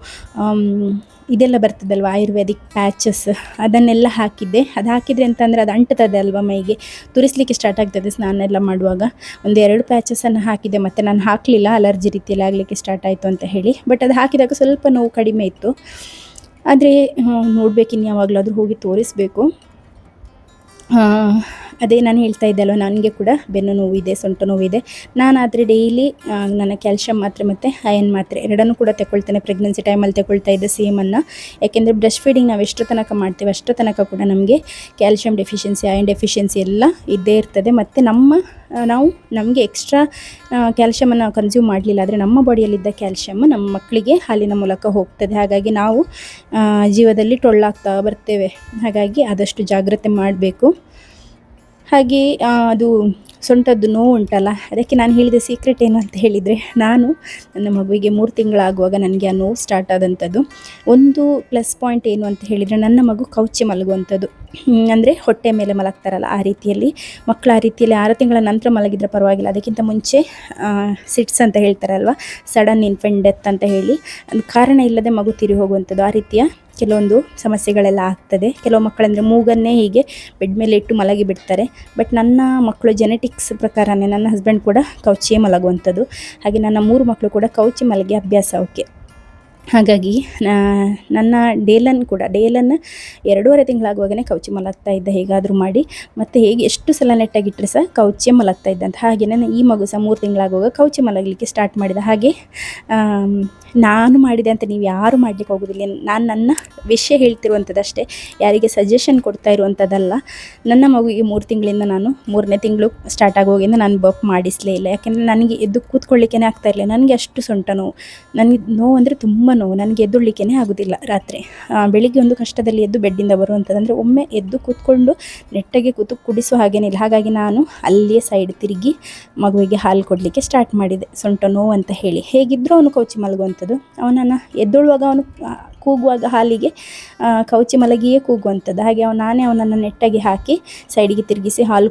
ಇದೆಲ್ಲ ಬರ್ತದಲ್ವ ಆಯುರ್ವೇದಿಕ್ ಪ್ಯಾಚಸ್, ಅದನ್ನೆಲ್ಲ ಹಾಕಿದ್ದೆ. ಅದು ಹಾಕಿದರೆ ಅಂತಂದರೆ ಅದು ಅಂಟ್ತದೆ ಅಲ್ವ ಮೈಗೆ, ತುರಿಸ್ಲಿಕ್ಕೆ ಸ್ಟಾರ್ಟ್ ಆಗ್ತದೆ ಸ್ನಾನ ಎಲ್ಲ ಮಾಡುವಾಗ. 1-2 ಪ್ಯಾಚಸನ್ನು ಹಾಕಿದೆ, ಮತ್ತು ನಾನು ಹಾಕಲಿಲ್ಲ, ಅಲರ್ಜಿ ರೀತಿಯಲ್ಲಿ ಆಗಲಿಕ್ಕೆ ಸ್ಟಾರ್ಟ್ ಆಯಿತು ಅಂತ ಹೇಳಿ. ಬಟ್ ಅದು ಹಾಕಿದಾಗ ಸ್ವಲ್ಪ ನೋವು ಕಡಿಮೆ ಇತ್ತು. ಆದರೆ ನೋಡಬೇಕು, ಇನ್ನು ಯಾವಾಗಲಾದರೂ ಹೋಗಿ ತೋರಿಸಬೇಕು. ಅದೇ ನಾನು ಹೇಳ್ತಾ ಇದ್ದೆ ಅಲ್ವ, ನನಗೆ ಕೂಡ ಬೆನ್ನು ನೋವಿದೆ, ಸೊಂಟ ನೋವಿದೆ. ನಾನಾದರೆ ಡೈಲಿ ನನ್ನ ಕ್ಯಾಲ್ಶಿಯಂ ಮಾತ್ರೆ ಮತ್ತು ಅಯನ್ ಮಾತ್ರೆ ಎರಡನ್ನೂ ಕೂಡ ತಗೊಳ್ತೇನೆ. ಪ್ರೆಗ್ನೆನ್ಸಿ ಟೈಮಲ್ಲಿ ತಗೊಳ್ತಾ ಇದ್ದೆ ಸೇಮನ್ನು. ಯಾಕೆಂದರೆ ಬ್ರೆಸ್ಟ್ ಫೀಡಿಂಗ್ ನಾವು ಎಷ್ಟು ತನಕ ಮಾಡ್ತೇವೆ ಅಷ್ಟು ತನಕ ಕೂಡ ನಮಗೆ ಕ್ಯಾಲ್ಶಿಯಂ ಡೆಫಿಷಿಯನ್ಸಿ, ಅಯನ್ ಡೆಫಿಷಿಯನ್ಸಿ ಎಲ್ಲ ಇದ್ದೇ ಇರ್ತದೆ. ಮತ್ತು ನಮಗೆ ಎಕ್ಸ್ಟ್ರಾ ಕ್ಯಾಲ್ಶಿಯಮನ್ನು ಕನ್ಸ್ಯೂಮ್ ಮಾಡಲಿಲ್ಲ ಆದರೆ ನಮ್ಮ ಬಾಡಿಯಲ್ಲಿದ್ದ ಕ್ಯಾಲ್ಶಿಯಮ್ ನಮ್ಮ ಮಕ್ಕಳಿಗೆ ಹಾಲಿನ ಮೂಲಕ ಹೋಗ್ತದೆ. ಹಾಗಾಗಿ ನಾವು ಜೀವದಲ್ಲಿ ಟೊಳ್ಳಾಗ್ತಾ ಬರ್ತೇವೆ. ಹಾಗಾಗಿ ಆದಷ್ಟು ಜಾಗ್ರತೆ ಮಾಡಬೇಕು. ಹಾಗೆ ಅದು ಸೊಂಟದ್ದು ನೋವು ಉಂಟಲ್ಲ, ಅದಕ್ಕೆ ನಾನು ಹೇಳಿದ ಸೀಕ್ರೆಟ್ ಏನು ಅಂತ ಹೇಳಿದರೆ, ನಾನು ನನ್ನ ಮಗುವಿಗೆ 3 ತಿಂಗಳಾಗುವಾಗ ನನಗೆ ಆ ನೋವು ಸ್ಟಾರ್ಟ್ ಆದಂಥದ್ದು. ಒಂದು ಪ್ಲಸ್ ಪಾಯಿಂಟ್ ಏನು ಅಂತ ಹೇಳಿದರೆ, ನನ್ನ ಮಗು ಕೌಚಿ ಮಲಗುವಂಥದ್ದು. ಅಂದರೆ ಹೊಟ್ಟೆ ಮೇಲೆ ಮಲಗ್ತಾರಲ್ಲ ಆ ರೀತಿಯಲ್ಲಿ ಮಕ್ಕಳು, ಆ ರೀತಿಯಲ್ಲಿ 6 ತಿಂಗಳ ನಂತರ ಮಲಗಿದ್ರೆ ಪರವಾಗಿಲ್ಲ. ಅದಕ್ಕಿಂತ ಮುಂಚೆ ಸಿಟ್ಸ್ ಅಂತ ಹೇಳ್ತಾರಲ್ವ, ಸಡನ್ ಇನ್ಫೆಂಟ್ ಡೆತ್ ಅಂತ ಹೇಳಿ, ಅದು ಕಾರಣ ಇಲ್ಲದೆ ಮಗು ತಿರಿ ಹೋಗುವಂಥದ್ದು. ಆ ರೀತಿಯ ಕೆಲವೊಂದು ಸಮಸ್ಯೆಗಳೆಲ್ಲ ಆಗ್ತದೆ. ಕೆಲವು ಮಕ್ಕಳಂದರೆ ಮೂಗನ್ನೇ ಹೀಗೆ ಬೆಡ್ ಮೇಲೆ ಇಟ್ಟು ಮಲಗಿ ಬಿಡ್ತಾರೆ. ಬಟ್ ನನ್ನ ಮಕ್ಕಳು ಜೆನೆಟಿಕ್ಸ್ ಪ್ರಕಾರನೇ ನನ್ನ ಹಸ್ಬೆಂಡ್ ಕೂಡ ಕೌಚಿಯೇ ಮಲಗುವಂಥದ್ದು. ಹಾಗೆ ನನ್ನ 3 ಮಕ್ಕಳು ಕೂಡ ಕೌಚಿ ಮಲಗಿ ಅಭ್ಯಾಸ ಅವಕ್ಕೆ. ಹಾಗಾಗಿ ನನ್ನ ಡೇಲನ್ 2.5 ತಿಂಗಳಾಗುವಾಗಲೇ ಕೌಚಿ ಮಲಗ್ತಾ ಇದ್ದ ಹೇಗಾದರೂ ಮಾಡಿ. ಮತ್ತು ಹೇಗೆ ಎಷ್ಟು ಸಲ ನೆಟ್ಟಾಗಿಟ್ಟರೆ ಸಹ ಕೌಚಿಯೇ ಮಲಗ್ತಾ ಇದ್ದ ಅಂತ. ಹಾಗೆ ನನ್ನ ಈ ಮಗು ಸಹ 3 ತಿಂಗಳಾಗುವಾಗ ಕೌಚಿ ಮಲಗಲಿಕ್ಕೆ ಸ್ಟಾರ್ಟ್ ಮಾಡಿದ. ಹಾಗೆ ನಾನು ಮಾಡಿದೆ ಅಂತ ನೀವು ಯಾರು ಮಾಡಲಿಕ್ಕೆ ಹೋಗೋದಿಲ್ಲ. ನಾನು ನನ್ನ ವಿಷಯ ಹೇಳ್ತಿರುವಂಥದ್ದು ಅಷ್ಟೇ, ಯಾರಿಗೆ ಸಜೆಷನ್ ಕೊಡ್ತಾ ಇರುವಂಥದ್ದಲ್ಲ. ನನ್ನ ಮಗುವಿಗೆ 3 ತಿಂಗಳಿಂದ ನಾನು 3ನೇ ತಿಂಗಳು ಸ್ಟಾರ್ಟ್ ಆಗೋಗಿಂದ ನಾನು ಬಪ್ ಮಾಡಿಸಲೇ ಇಲ್ಲ. ಯಾಕೆಂದರೆ ನನಗೆ ಎದ್ದು ಕೂತ್ಕೊಳ್ಳಿಕ್ಕೇ ಆಗ್ತಾ ಇರಲಿಲ್ಲ. ನನಗೆ ಅಷ್ಟು ಸೊಂಟ ನೋವು, ನನಗೆ ನೋವು ಅಂದರೆ ತುಂಬ ನೋವು. ನನಗೆ ಎದ್ದುಳ್ಳಿಕ್ಕೇ ಆಗೋದಿಲ್ಲ ರಾತ್ರಿ. ಬೆಳಿಗ್ಗೆ ಒಂದು ಕಷ್ಟದಲ್ಲಿ ಎದ್ದು ಬೆಡ್ಡಿಂದ ಬರುವಂಥದ್ದು, ಅಂದರೆ ಒಮ್ಮೆ ಎದ್ದು ಕೂತ್ಕೊಂಡು ನೆಟ್ಟಗೆ ಕೂತು ಕುಡಿಸೋ ಹಾಗೇನಿಲ್ಲ. ಹಾಗಾಗಿ ನಾನು ಅಲ್ಲಿಯೇ ಸೈಡ್ ತಿರುಗಿ ಮಗುವಿಗೆ ಹಾಲು ಕೊಡಲಿಕ್ಕೆ ಸ್ಟಾರ್ಟ್ ಮಾಡಿದೆ, ಸೊಂಟ ನೋವು ಅಂತ ಹೇಳಿ. ಹೇಗಿದ್ದರೂ ಅವನು ಕೌಚಿ ಮಲಗುವಂಥದ್ದು. ಅವನನ್ನು ಎದ್ದೊಳ್ಳುವಾಗ ಅವನು ಕೂಗುವಾಗ ಹಾಲಿಗೆ ಕೌಚಿ ಮಲಗಿಯೇ ಕೂಗುವಂಥದ್ದು. ಹಾಗೆ ನಾನೇ ಅವನನ್ನು ನೆಟ್ಟಾಗಿ ಹಾಕಿ ಸೈಡಿಗೆ ತಿರುಗಿಸಿ ಹಾಲು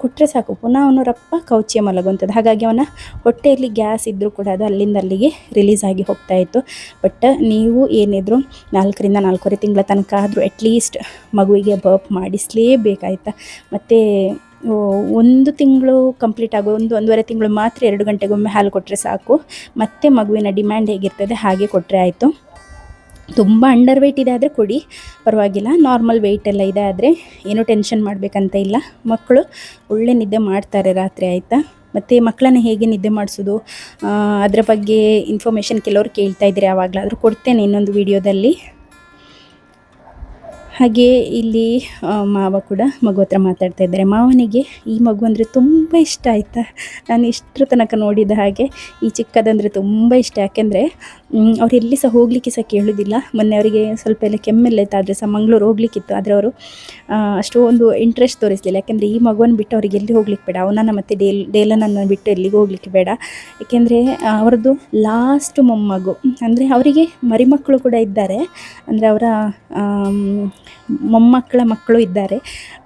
ಕೊಟ್ಟರೆ ಸಾಕು, ಪುನಃ ಅವನು ರಪ್ಪ ಕೌಚಿಯ ಮಲಗುವಂಥದ್ದು. ಹಾಗಾಗಿ ಅವನ ಹೊಟ್ಟೆಯಲ್ಲಿ ಗ್ಯಾಸ್ ಇದ್ದರೂ ಕೂಡ ಅದು ಅಲ್ಲಿಂದ ಅಲ್ಲಿಗೆ ರಿಲೀಸ್ ಆಗಿ ಹೋಗ್ತಾಯಿತ್ತು. ಬಟ್ ನೀವು ಏನಿದ್ರು 4ರಿಂದ 4.5 ತಿಂಗಳ ತನಕ ಆದರೂ ಅಟ್ಲೀಸ್ಟ್ ಮಗುವಿಗೆ ಬರ್ಪ್ ಮಾಡಿಸಲೇಬೇಕಾಯ್ತಾ. ಮತ್ತು 1 ತಿಂಗಳು ಕಂಪ್ಲೀಟ್ ಆಗೋ 1.5 ತಿಂಗಳು ಮಾತ್ರ 2 ಗಂಟೆಗೊಮ್ಮೆ ಹಾಲು ಕೊಟ್ಟರೆ ಸಾಕು. ಮತ್ತು ಮಗುವಿನ ಡಿಮ್ಯಾಂಡ್ ಹೇಗಿರ್ತದೆ ಹಾಗೆ ಕೊಟ್ಟರೆ ಆಯಿತು. ತುಂಬ ಅಂಡರ್ ವೆಯ್ಟ್ ಇದೆ ಆದರೆ ಕೊಡಿ, ಪರವಾಗಿಲ್ಲ. ನಾರ್ಮಲ್ ವೆಯ್ಟ್ ಎಲ್ಲ ಇದೆ ಆದರೆ ಏನೂ ಟೆನ್ಷನ್ ಮಾಡಬೇಕಂತ ಇಲ್ಲ. ಮಕ್ಕಳು ಒಳ್ಳೆ ನಿದ್ದೆ ಮಾಡ್ತಾರೆ ರಾತ್ರಿ, ಆಯಿತಾ. ಮತ್ತು ಮಕ್ಕಳನ್ನ ಹೇಗೆ ನಿದ್ದೆ ಮಾಡಿಸೋದು ಅದರ ಬಗ್ಗೆ ಇನ್ಫಾರ್ಮೇಷನ್ ಕೆಲವರು ಕೇಳ್ತಾ ಇದ್ದಾರೆ, ಯಾವಾಗಲಾದರೂ ಕೊಡ್ತೇನೆ ಇನ್ನೊಂದು ವಿಡಿಯೋದಲ್ಲಿ. ಹಾಗೆ ಇಲ್ಲಿ ಮಾವ ಕೂಡ ಮಗು ಹತ್ರ ಮಾತಾಡ್ತಾ ಇದ್ದಾರೆ. ಮಾವನಿಗೆ ಈ ಮಗು ಅಂದರೆ ತುಂಬ ಇಷ್ಟ, ಆಯಿತಾ. ನಾನು ಇಷ್ಟರ ತನಕ ನೋಡಿದ ಹಾಗೆ ಈ ಚಿಕ್ಕದಂದರೆ ತುಂಬ ಇಷ್ಟ. ಯಾಕೆಂದರೆ ಅವ್ರು ಎಲ್ಲಿ ಸಹ ಹೋಗಲಿಕ್ಕೆ ಸಹ ಕೇಳೋದಿಲ್ಲ. ಮೊನ್ನೆ ಅವರಿಗೆ ಸ್ವಲ್ಪ ಎಲ್ಲ ಕೆಮ್ಮೆಲ್ಲ ಇತ್ತು, ಆದರೆ ಸಹ ಮಂಗಳೂರು ಹೋಗಲಿಕ್ಕಿತ್ತು. ಆದರೆ ಅವರು ಅಷ್ಟೊಂದು ಇಂಟ್ರೆಸ್ಟ್ ತೋರಿಸಲಿಲ್ಲ. ಯಾಕೆಂದರೆ ಈ ಮಗುವನ್ನು ಬಿಟ್ಟು ಅವ್ರಿಗೆ ಎಲ್ಲಿ ಹೋಗ್ಲಿಕ್ಕೆ ಬೇಡ, ಅವನನ್ನು ಮತ್ತು ಡೇಲನನ್ನು ಬಿಟ್ಟು ಎಲ್ಲಿಗೆ ಹೋಗಲಿಕ್ಕೆ ಬೇಡ. ಏಕೆಂದರೆ ಅವರದ್ದು ಲಾಸ್ಟ್ ಮೊಮ್ಮಗು, ಅಂದರೆ ಅವರಿಗೆ ಮರಿಮಕ್ಕಳು ಕೂಡ ಇದ್ದಾರೆ, ಅಂದರೆ ಅವರ ಮೊಮ್ಮಕ್ಕಳ ಮಕ್ಕಳು ಇದ್ದಾರೆ.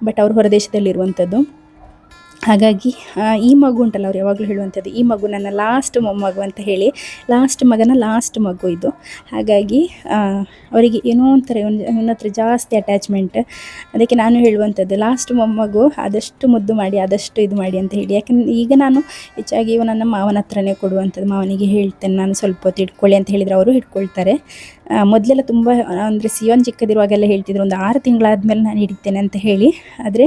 ಬಟ್ ಅವರು ಹೊರದೇಶದಲ್ಲಿರುವಂಥದ್ದು. ಹಾಗಾಗಿ ಈ ಮಗು ಉಂಟಲ್ಲ, ಅವ್ರು ಯಾವಾಗಲೂ ಹೇಳುವಂಥದ್ದು, ಈ ಮಗು ನನ್ನ ಲಾಸ್ಟ್ ಮೊಮ್ಮಗು ಅಂತ ಹೇಳಿ. ಲಾಸ್ಟ್ ಮಗು ಇದು. ಹಾಗಾಗಿ ಅವರಿಗೆ ಏನೋ ಒಂಥರ ಇವನ ಹತ್ರ ಜಾಸ್ತಿ ಅಟ್ಯಾಚ್ಮೆಂಟ್. ಅದಕ್ಕೆ ನಾನು ಹೇಳುವಂಥದ್ದು, ಲಾಸ್ಟ್ ಮೊಮ್ಮಗು ಆದಷ್ಟು ಮುದ್ದು ಮಾಡಿ, ಆದಷ್ಟು ಇದು ಮಾಡಿ ಅಂತ ಹೇಳಿ. ಯಾಕೆಂದರೆ ಈಗ ನಾನು ಹೆಚ್ಚಾಗಿ ನನ್ನ ಮಾವನ ಹತ್ರನೇ ಕೊಡುವಂಥದ್ದು. ಮಾವನಿಗೆ ಹೇಳ್ತೇನೆ ನಾನು ಸ್ವಲ್ಪ ಹೊತ್ತು ಇಟ್ಕೊಳ್ಳಿ ಅಂತ ಹೇಳಿದರೆ ಅವರು ಇಟ್ಕೊಳ್ತಾರೆ. ಮೊದಲೆಲ್ಲ ತುಂಬ ಅಂದರೆ ಸಿಯೋನ್ ಚಿಕ್ಕದಿರುವಾಗೆಲ್ಲ ಹೇಳ್ತಿದ್ರು, ಒಂದು 6 ತಿಂಗಳಾದಮೇಲೆ ನಾನು ಹಿಡಿತೇನೆ ಅಂತ ಹೇಳಿ. ಆದರೆ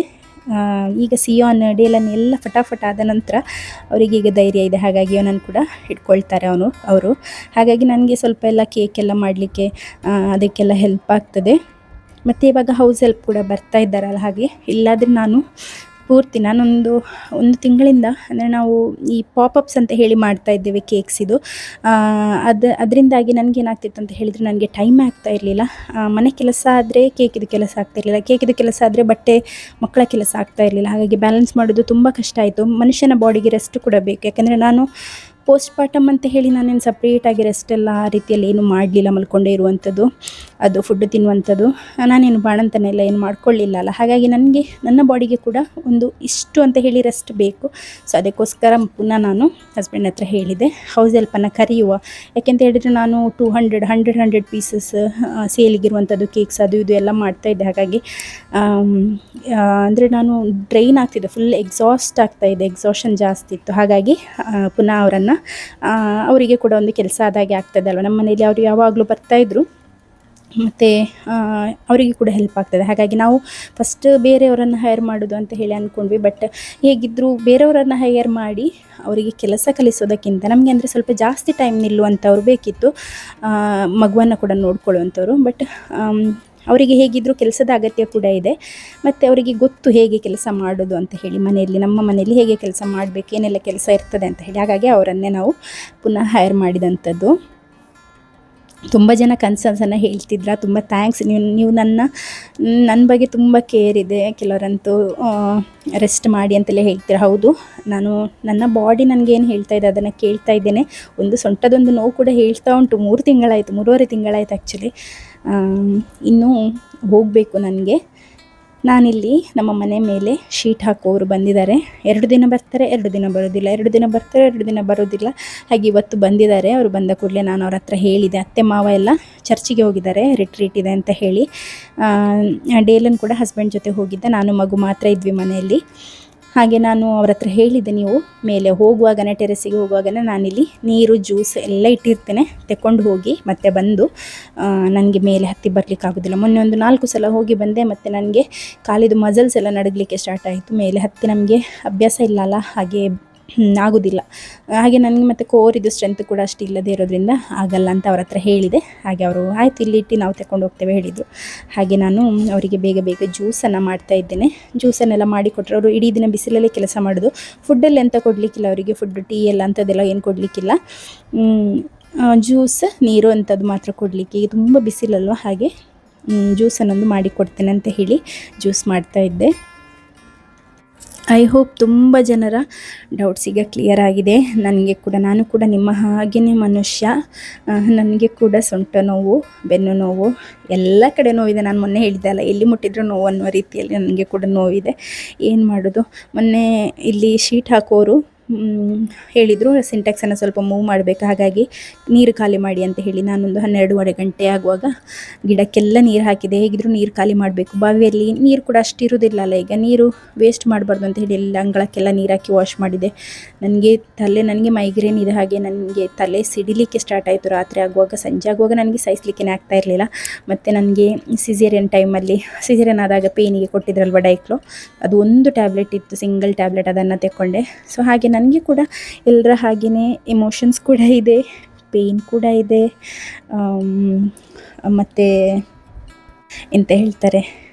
ಈಗ ಸಿಯೋನ್ ಡೇಲನ್ ಎಲ್ಲ ಫಟಾಫಟ್ ಆದ ನಂತರ ಅವರಿಗೆ ಈಗ ಧೈರ್ಯ ಇದೆ. ಹಾಗಾಗಿ ಅವನನ್ನು ಕೂಡ ಹಿಡ್ಕೊಳ್ತಾರೆ ಅವರು. ಹಾಗಾಗಿ ನನಗೆ ಸ್ವಲ್ಪ ಎಲ್ಲ ಕೇಕೆಲ್ಲ ಮಾಡಲಿಕ್ಕೆ ಅದಕ್ಕೆಲ್ಲ ಹೆಲ್ಪ್ ಆಗ್ತದೆ. ಮತ್ತು ಇವಾಗ ಹೌಸ್ ಹೆಲ್ಪ್ ಕೂಡ ಬರ್ತಾ ಇದ್ದಾರಲ್ಲ, ಹಾಗೆ ಇಲ್ಲಾದರೆ ನಾನೊಂದು 1 ತಿಂಗಳಿಂದ, ಅಂದರೆ ನಾವು ಈ ಪಾಪಪ್ಸ್ ಅಂತ ಹೇಳಿ ಮಾಡ್ತಾ ಇದ್ದೇವೆ ಕೇಕ್ಸ್ ಇದು. ಅದರಿಂದಾಗಿ ನನಗೇನಾಗ್ತಿತ್ತು ಅಂತ ಹೇಳಿದರೆ, ನನಗೆ ಟೈಮೇ ಆಗ್ತಾ ಇರಲಿಲ್ಲ. ಮನೆ ಕೆಲಸ ಆದರೆ ಕೇಕಿದು ಕೆಲಸ ಆಗ್ತಾ ಇರಲಿಲ್ಲ, ಕೇಕಿದು ಕೆಲಸ ಆದರೆ ಬಟ್ಟೆ ಮಕ್ಕಳ ಕೆಲಸ ಆಗ್ತಾ ಇರಲಿಲ್ಲ. ಹಾಗಾಗಿ ಬ್ಯಾಲೆನ್ಸ್ ಮಾಡೋದು ತುಂಬ ಕಷ್ಟ ಆಯಿತು. ಮನುಷ್ಯನ ಬಾಡಿಗೆ ರೆಸ್ಟ್ ಕೂಡ ಬೇಕು. ಯಾಕೆಂದರೆ ನಾನು ಪೋಸ್ಟ್ ಪಾರ್ಟಮ್ ಅಂತ ಹೇಳಿ ನಾನೇನು ಸಪ್ರೇಟಾಗಿ ರೆಸ್ಟ್ ಎಲ್ಲ ಆ ರೀತಿಯಲ್ಲಿ ಏನು ಮಾಡಲಿಲ್ಲ, ಮಲ್ಕೊಂಡೇ ಇರುವಂಥದ್ದು. ಅದು ಫುಡ್ ತಿನ್ನುವಂಥದ್ದು. ನಾನೇನು ಬಾಣಂತನೆಲ್ಲ ಏನು ಮಾಡ್ಕೊಳ್ಳಿಲ್ಲ ಅಲ್ಲ, ಹಾಗಾಗಿ ನನಗೆ ನನ್ನ ಬಾಡಿಗೆ ಕೂಡ ಒಂದು ಇಷ್ಟು ಅಂತ ಹೇಳಿ ರೆಸ್ಟ್ ಬೇಕು. ಸೊ ಅದಕ್ಕೋಸ್ಕರ ಪುನಃ ನಾನು ಹಸ್ಬೆಂಡ್ ಹತ್ರ ಹೇಳಿದೆ ಹೌಸ್ ಹೆಲ್ಪನ್ನು ಕರೆಯುವ. ಯಾಕೆಂತ ಹೇಳಿದರೆ ನಾನು 200 ಪೀಸಸ್ ಸೇಲಿಗಿರುವಂಥದ್ದು ಕೇಕ್ಸ್ ಅದು ಇದು ಎಲ್ಲ ಮಾಡ್ತಾಯಿದ್ದೆ. ಹಾಗಾಗಿ ಅಂದರೆ ನಾನು ಡ್ರೈನ್ ಆಗ್ತಿದ್ದೆ, ಫುಲ್ ಎಕ್ಸಾಸ್ಟ್ ಆಗ್ತಾಯಿದ್ದೆ, ಎಕ್ಸಾಷನ್ ಜಾಸ್ತಿ ಇತ್ತು. ಹಾಗಾಗಿ ಪುನಃ ಅವರಿಗೆ ಕೂಡ ಒಂದು ಕೆಲಸ ಆದಾಗೆ ಆಗ್ತದೆ ಅಲ್ವ. ನಮ್ಮ ಮನೇಲಿ ಅವರು ಯಾವಾಗಲೂ ಬರ್ತಾಯಿದ್ರು ಮತ್ತು ಅವರಿಗೆ ಕೂಡ ಹೆಲ್ಪ್ ಆಗ್ತದೆ. ಹಾಗಾಗಿ ನಾವು ಫಸ್ಟ್ ಬೇರೆಯವರನ್ನು ಹೈರ್ ಮಾಡೋದು ಅಂತ ಹೇಳಿ ಅಂದ್ಕೊಂಡ್ವಿ. ಬಟ್ ಹೇಗಿದ್ದರೂ ಬೇರೆಯವರನ್ನು ಹೈಯರ್ ಮಾಡಿ ಅವರಿಗೆ ಕೆಲಸ ಕಲಿಸೋದಕ್ಕಿಂತ ನಮಗೆ ಅಂದರೆ ಸ್ವಲ್ಪ ಜಾಸ್ತಿ ಟೈಮ್ ನಿಲ್ಲುವಂಥವ್ರು ಬೇಕಿತ್ತು, ಮಗುವನ್ನು ಕೂಡ ನೋಡ್ಕೊಳ್ಳುವಂಥವ್ರು. ಬಟ್ ಅವರಿಗೆ ಹೇಗಿದ್ದರೂ ಕೆಲಸದ ಅಗತ್ಯ ಕೂಡ ಇದೆ, ಮತ್ತು ಅವರಿಗೆ ಗೊತ್ತು ಹೇಗೆ ಕೆಲಸ ಮಾಡೋದು ಅಂತ ಹೇಳಿ, ಮನೆಯಲ್ಲಿ ನಮ್ಮ ಮನೆಯಲ್ಲಿ ಹೇಗೆ ಕೆಲಸ ಮಾಡಬೇಕು, ಏನೆಲ್ಲ ಕೆಲಸ ಇರ್ತದೆ ಅಂತ ಹೇಳಿ. ಹಾಗಾಗಿ ಅವರನ್ನೇ ನಾವು ಪುನಃ ಹೈರ್ ಮಾಡಿದಂಥದ್ದು. ತುಂಬ ಜನ ಕನ್ಸರ್ನ್ಸನ್ನು ಹೇಳ್ತಿದ್ರ, ತುಂಬ ಥ್ಯಾಂಕ್ಸ್, ನೀವು ನನ್ನ ಬಗ್ಗೆ ತುಂಬ ಕೇರ್ ಇದೆ. ಕೆಲವರಂತೂ ರೆಸ್ಟ್ ಮಾಡಿ ಅಂತೆಲ್ಲ ಹೇಳ್ತೀರ. ಹೌದು, ನಾನು ನನ್ನ ಬಾಡಿ ನನಗೇನು ಹೇಳ್ತಾ ಇದೆ ಅದನ್ನು ಕೇಳ್ತಾ ಇದ್ದೇನೆ. ಒಂದು ಸೊಂಟದೊಂದು ನೋವು ಕೂಡ ಹೇಳ್ತಾ ಉಂಟು. 3.5 ತಿಂಗಳಾಯಿತು ಆ್ಯಕ್ಚುಲಿ. ಇನ್ನೂ ಹೋಗಬೇಕು ನನಗೆ. ನಾನಿಲ್ಲಿ ನಮ್ಮ ಮನೆ ಮೇಲೆ ಶೀಟ್ ಹಾಕುವವರು ಬಂದಿದ್ದಾರೆ. 2 ದಿನ ಬರ್ತಾರೆ, 2 ದಿನ ಬರೋದಿಲ್ಲ, 2 ದಿನ ಬರ್ತಾರೆ, 2 ದಿನ ಬರೋದಿಲ್ಲ. ಹಾಗೆ ಇವತ್ತು ಬಂದಿದ್ದಾರೆ. ಅವರು ಬಂದ ಕೂಡಲೇ ನಾನು ಅವ್ರ ಹತ್ರ ಹೇಳಿದೆ, ಅತ್ತೆ ಮಾವ ಎಲ್ಲ ಚರ್ಚಿಗೆ ಹೋಗಿದ್ದಾರೆ, ರಿಟ್ರೀಟ್ ಇದೆ ಅಂತ ಹೇಳಿ. ಡೇಲನ್ ಕೂಡ ಹಸ್ಬೆಂಡ್ ಜೊತೆ ಹೋಗಿದ್ದೆ, ನಾನು ಮಗು ಮಾತ್ರ ಇದ್ವಿ ಮನೆಯಲ್ಲಿ. ಹಾಗೆ ನಾನು ಅವ್ರ ಹತ್ರ ಹೇಳಿದ್ದೆ, ನೀವು ಮೇಲೆ ಹೋಗುವಾಗನೇ, ಟೆರೆಸಿಗೆ ಹೋಗುವಾಗನೇ ನಾನಿಲ್ಲಿ ನೀರು ಜ್ಯೂಸ್ ಎಲ್ಲ ಇಟ್ಟಿರ್ತೇನೆ, ತೆಕ್ಕೊಂಡು ಹೋಗಿ ಮತ್ತೆ ಬಂದು. ನನಗೆ ಮೇಲೆ ಹತ್ತಿ ಬರಲಿಕ್ಕೆ ಆಗೋದಿಲ್ಲ. ಮೊನ್ನೆ ಒಂದು 4 ಸಲ ಹೋಗಿ ಬಂದೆ, ಮತ್ತು ನನಗೆ ಕಾಲಿದು ಮಸಲ್ಸ್ ಎಲ್ಲ ನಡಗಲಿಕ್ಕೆ ಸ್ಟಾರ್ಟ್ ಆಯಿತು. ಮೇಲೆ ಹತ್ತಿ ನಮಗೆ ಅಭ್ಯಾಸ ಇಲ್ಲ ಅಲ್ಲ, ಹಾಗೆ ಆಗೋದಿಲ್ಲ. ಹಾಗೆ ನನಗೆ ಮತ್ತು ಕೋರಿದು ಸ್ಟ್ರೆಂತ್ ಕೂಡ ಅಷ್ಟು ಇಲ್ಲದೇ ಇರೋದ್ರಿಂದ ಆಗಲ್ಲ ಅಂತ ಅವ್ರ ಹತ್ರ ಹೇಳಿದೆ. ಹಾಗೆ ಅವರು ಆಯ್ತು ಇಲ್ಲಿ ಇಟ್ಟು ನಾವು ತಗೊಂಡು ಹೋಗ್ತೇವೆ ಹೇಳಿದರು. ಹಾಗೆ ನಾನು ಅವರಿಗೆ ಬೇಗ ಜ್ಯೂಸನ್ನು ಮಾಡ್ತಾಯಿದ್ದೇನೆ. ಜ್ಯೂಸನ್ನೆಲ್ಲ ಮಾಡಿಕೊಟ್ರೆ ಅವರು ಇಡೀ ದಿನ ಬಿಸಿಲಲ್ಲೇ ಕೆಲಸ ಮಾಡೋದು. ಫುಡ್ಡಲ್ಲಿ ಎಂತ ಕೊಡಲಿಕ್ಕಿಲ್ಲ ಅವರಿಗೆ, ಫುಡ್ ಟೀ ಎಲ್ಲ ಅಂಥದ್ದೆಲ್ಲ ಏನು ಕೊಡಲಿಕ್ಕಿಲ್ಲ. ಜ್ಯೂಸ್ ನೀರು ಅಂಥದ್ದು ಮಾತ್ರ ಕೊಡಲಿಕ್ಕೆ, ಈಗ ತುಂಬ ಬಿಸಿಲಲ್ವ, ಹಾಗೆ ಜ್ಯೂಸನ್ನೊಂದು ಮಾಡಿಕೊಡ್ತೇನೆ ಅಂತ ಹೇಳಿ ಜ್ಯೂಸ್ ಮಾಡ್ತಾಯಿದ್ದೆ. ಐ ಹೋಪ್ ತುಂಬ ಜನರ ಡೌಟ್ಸ್ ಈಗ ಕ್ಲಿಯರ್ ಆಗಿದೆ. ನಾನು ಕೂಡ ನಿಮ್ಮ ಹಾಗೆಯೇ ಮನುಷ್ಯ. ನನಗೆ ಕೂಡ ಸೊಂಟ ನೋವು, ಬೆನ್ನು ನೋವು, ಎಲ್ಲ ಕಡೆ ನೋವಿದೆ. ನಾನು ಮೊನ್ನೆ ಹೇಳಿದೆ ಅಲ್ಲ, ಎಲ್ಲಿ ಮುಟ್ಟಿದ್ರು ನೋವು ಅನ್ನೋ ರೀತಿಯಲ್ಲಿ ನನಗೆ ಕೂಡ ನೋವಿದೆ. ಏನು ಮಾಡೋದು. ಮೊನ್ನೆ ಇಲ್ಲಿ ಶೀಟ್ ಹಾಕೋರು ಹೇಳಿದರು, ಸಿಂಟ್ಯಾಕ್ಸನ್ನು ಸ್ವಲ್ಪ ಮೂವ್ ಮಾಡಬೇಕು, ಹಾಗಾಗಿ ನೀರು ಖಾಲಿ ಮಾಡಿ ಅಂತ ಹೇಳಿ. ನಾನೊಂದು 12:15 ಗಂಟೆ ಆಗುವಾಗ ಗಿಡಕ್ಕೆಲ್ಲ ನೀರು ಹಾಕಿದೆ. ಹೇಗಿದ್ದರೂ ನೀರು ಖಾಲಿ ಮಾಡಬೇಕು. ಬಾವಿಯಲ್ಲಿ ನೀರು ಕೂಡ ಅಷ್ಟು ಇರೋದಿಲ್ಲ ಅಲ್ಲ, ಈಗ ನೀರು ವೇಸ್ಟ್ ಮಾಡಬಾರ್ದು ಅಂತ ಹೇಳಿ ಎಲ್ಲ ಅಂಗಳಕ್ಕೆಲ್ಲ ನೀರು ಹಾಕಿ ವಾಶ್ ಮಾಡಿದೆ. ನನಗೆ ಮೈಗ್ರೇನ್ ಇದೆ, ಹಾಗೆ ನನಗೆ ತಲೆ ಸಿಡಿಲಿಕ್ಕೆ ಸ್ಟಾರ್ಟ್ ಆಯಿತು ರಾತ್ರಿ ಆಗುವಾಗ. ಸಂಜೆ ಆಗುವಾಗ ನನಗೆ ಸಹಿಸಲಿಕ್ಕೆ ಆಗ್ತಾ ಇರಲಿಲ್ಲ. ಮತ್ತು ನನಗೆ ಸಿಸೇರಿಯನ್ ಆದಾಗ ಪೇನಿಗೆ ಕೊಟ್ಟಿದ್ರಲ್ವ ಡೈಕ್ಲೋ, ಅದು ಒಂದು ಟ್ಯಾಬ್ಲೆಟ್ ಇತ್ತು, ಸಿಂಗಲ್ ಟ್ಯಾಬ್ಲೆಟ್, ಅದನ್ನು ತೆಕ್ಕೊಂಡೆ. ಸೊ ಹಾಗೆ ನನಗೆ ಕೂಡ ಎಲ್ಲರ ಹಾಗೆಯೇ ಎಮೋಷನ್ಸ್ ಕೂಡ ಇದೆ, ಪೇಯ್ನ್ ಕೂಡ ಇದೆ, ಮತ್ತು ಎಂತ ಹೇಳ್ತಾರೆ,